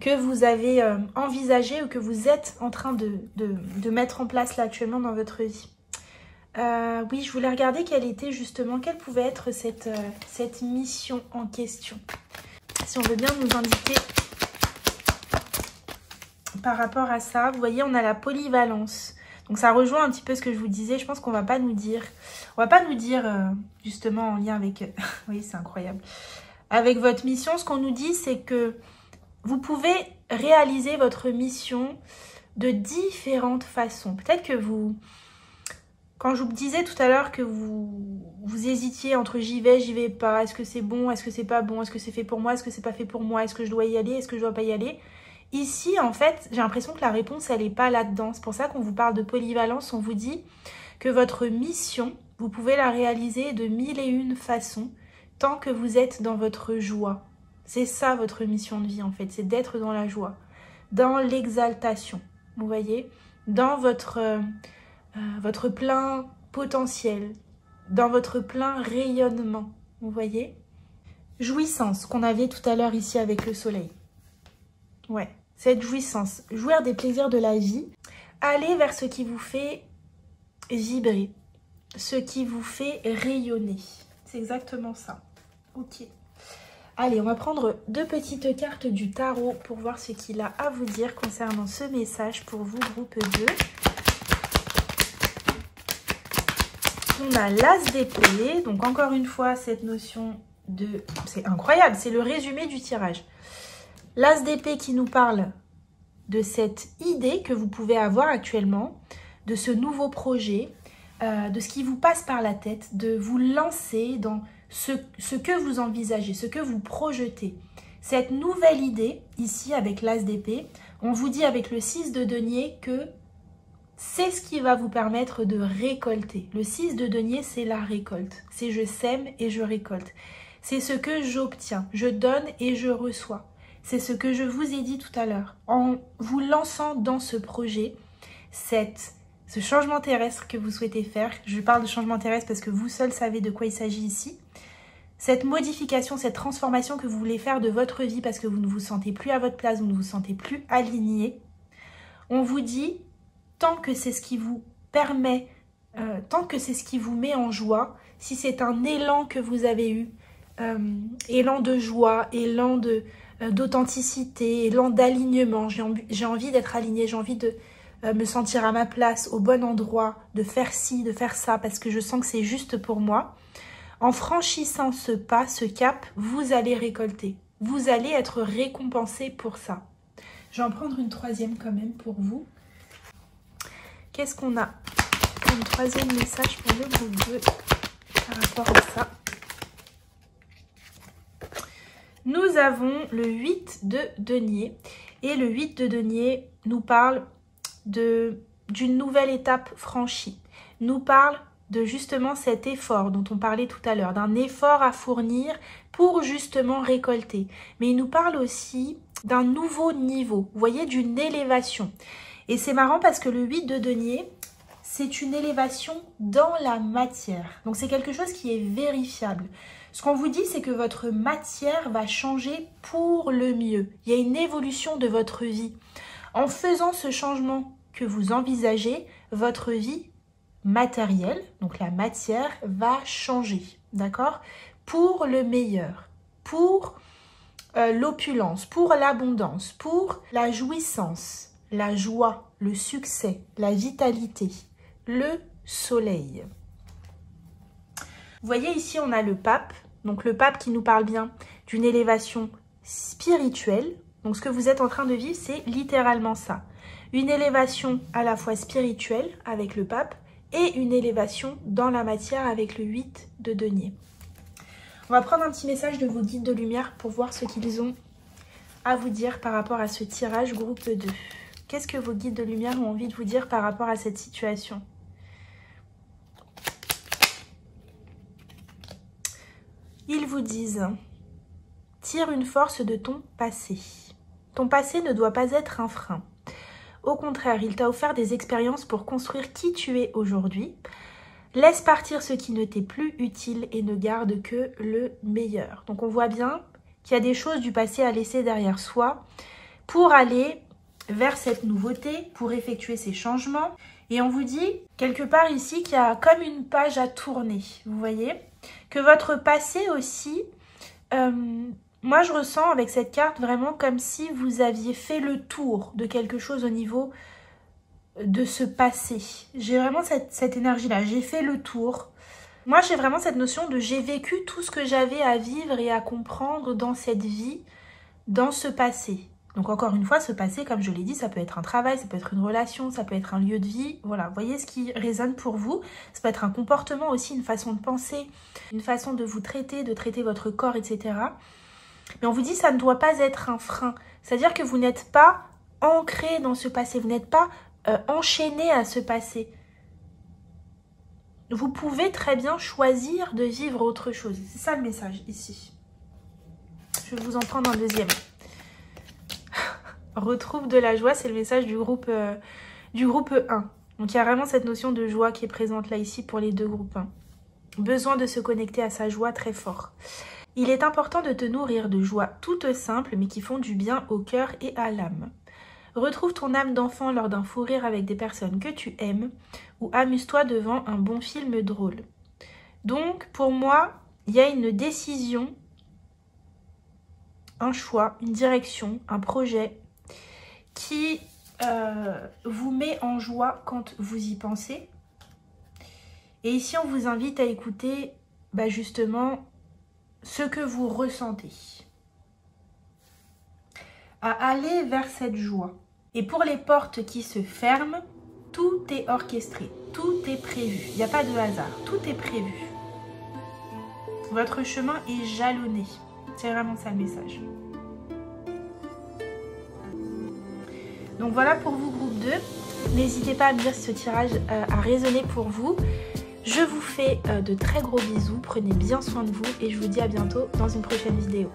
que vous avez envisagé ou que vous êtes en train de mettre en place là actuellement dans votre vie. Oui, je voulais regarder quelle pouvait être cette mission en question. Si on veut bien nous indiquer par rapport à ça, vous voyez, on a la polyvalence. Donc ça rejoint un petit peu ce que je vous disais, je pense qu'on va pas nous dire, justement en lien avec, oui c'est incroyable, avec votre mission, ce qu'on nous dit c'est que vous pouvez réaliser votre mission de différentes façons. Peut-être que vous, quand je vous disais tout à l'heure que vous hésitiez entre j'y vais pas, est-ce que c'est bon, est-ce que c'est pas bon, est-ce que c'est fait pour moi, est-ce que c'est pas fait pour moi, est-ce que je dois y aller, est-ce que je dois pas y aller. Ici, en fait, j'ai l'impression que la réponse, elle n'est pas là-dedans. C'est pour ça qu'on vous parle de polyvalence. On vous dit que votre mission, vous pouvez la réaliser de 1001 façons tant que vous êtes dans votre joie. C'est ça votre mission de vie, en fait. C'est d'être dans la joie, dans l'exaltation, vous voyez, dans votre plein potentiel, dans votre plein rayonnement, vous voyez. Jouissance qu'on avait tout à l'heure ici avec le soleil. Ouais. Cette jouissance, jouir des plaisirs de la vie, aller vers ce qui vous fait vibrer, ce qui vous fait rayonner. C'est exactement ça. Ok. Allez, on va prendre 2 petites cartes du tarot pour voir ce qu'il a à vous dire concernant ce message pour vous, groupe 2. On a l'As d'épée, donc encore une fois, cette notion de... C'est incroyable, c'est le résumé du tirage. L'As d'épée qui nous parle de cette idée que vous pouvez avoir actuellement, de ce nouveau projet, de ce qui vous passe par la tête, de vous lancer dans ce que vous envisagez, ce que vous projetez. Cette nouvelle idée, ici avec l'As d'épée, on vous dit avec le 6 de denier que c'est ce qui va vous permettre de récolter. Le 6 de denier, c'est la récolte. C'est je sème et je récolte. C'est ce que j'obtiens. Je donne et je reçois. C'est ce que je vous ai dit tout à l'heure. En vous lançant dans ce projet, ce changement terrestre que vous souhaitez faire, je parle de changement terrestre parce que vous seul savez de quoi il s'agit ici, cette modification, cette transformation que vous voulez faire de votre vie parce que vous ne vous sentez plus à votre place, vous ne vous sentez plus aligné, on vous dit, tant que c'est ce qui vous permet, tant que c'est ce qui vous met en joie, si c'est un élan que vous avez eu, élan de joie, élan d'authenticité, élan d'alignement, j'ai envie d'être alignée, j'ai envie de me sentir à ma place, au bon endroit, de faire ci, de faire ça, parce que je sens que c'est juste pour moi. En franchissant ce pas, ce cap, vous allez récolter. Vous allez être récompensé pour ça. Je vais en prendre une troisième quand même pour vous. Qu'est-ce qu'on a comme troisième message pour le groupe 2 par rapport à ça? Nous avons le 8 de denier. Et le 8 de denier nous parle d'une nouvelle étape franchie. Nous parle de justement cet effort dont on parlait tout à l'heure, d'un effort à fournir pour justement récolter. Mais il nous parle aussi d'un nouveau niveau, vous voyez, d'une élévation. Et c'est marrant parce que le 8 de denier, c'est une élévation dans la matière. Donc c'est quelque chose qui est vérifiable. Ce qu'on vous dit, c'est que votre matière va changer pour le mieux. Il y a une évolution de votre vie. En faisant ce changement que vous envisagez, votre vie matériel, donc la matière, va changer, d'accord? Pour le meilleur, pour l'opulence, pour l'abondance, pour la jouissance, la joie, le succès, la vitalité, le soleil. Vous voyez ici, on a le pape, donc le pape qui nous parle bien d'une élévation spirituelle. Donc ce que vous êtes en train de vivre, c'est littéralement ça. Une élévation à la fois spirituelle avec le pape, et une élévation dans la matière avec le 8 de denier. On va prendre un petit message de vos guides de lumière pour voir ce qu'ils ont à vous dire par rapport à ce tirage groupe 2. Qu'est-ce que vos guides de lumière ont envie de vous dire par rapport à cette situation? Ils vous disent, tire une force de ton passé. Ton passé ne doit pas être un frein. Au contraire, il t'a offert des expériences pour construire qui tu es aujourd'hui. Laisse partir ce qui ne t'est plus utile et ne garde que le meilleur. Donc on voit bien qu'il y a des choses du passé à laisser derrière soi pour aller vers cette nouveauté, pour effectuer ces changements. Et on vous dit quelque part ici qu'il y a comme une page à tourner. Vous voyez que votre passé aussi... moi, je ressens avec cette carte vraiment comme si vous aviez fait le tour de quelque chose au niveau de ce passé. J'ai vraiment cette énergie-là. J'ai fait le tour. Moi, j'ai vraiment cette notion de j'ai vécu tout ce que j'avais à vivre et à comprendre dans cette vie, dans ce passé. Donc, encore une fois, ce passé, comme je l'ai dit, ça peut être un travail, ça peut être une relation, ça peut être un lieu de vie. Voilà, voyez ce qui résonne pour vous. Ça peut être un comportement aussi, une façon de penser, une façon de vous traiter, de traiter votre corps, etc. Mais on vous dit ça ne doit pas être un frein. C'est-à-dire que vous n'êtes pas ancré dans ce passé. Vous n'êtes pas enchaîné à ce passé. Vous pouvez très bien choisir de vivre autre chose. C'est ça le message ici. Je vais vous en prendre un deuxième. Retrouve de la joie, c'est le message du groupe 1. Donc il y a vraiment cette notion de joie qui est présente là ici pour les deux groupes 1. Besoin de se connecter à sa joie très fort. Il est important de te nourrir de joies toutes simples mais qui font du bien au cœur et à l'âme. Retrouve ton âme d'enfant lors d'un fou rire avec des personnes que tu aimes ou amuse-toi devant un bon film drôle. Donc pour moi, il y a une décision, un choix, une direction, un projet qui vous met en joie quand vous y pensez. Et ici, on vous invite à écouter justement ce que vous ressentez, à aller vers cette joie. Et pour les portes qui se ferment, tout est orchestré, tout est prévu. Il n'y a pas de hasard, tout est prévu. Votre chemin est jalonné. C'est vraiment ça le message. Donc voilà pour vous, groupe 2. N'hésitez pas à me dire si ce tirage a résonné pour vous. Je vous fais de très gros bisous. Prenez bien soin de vous et je vous dis à bientôt dans une prochaine vidéo.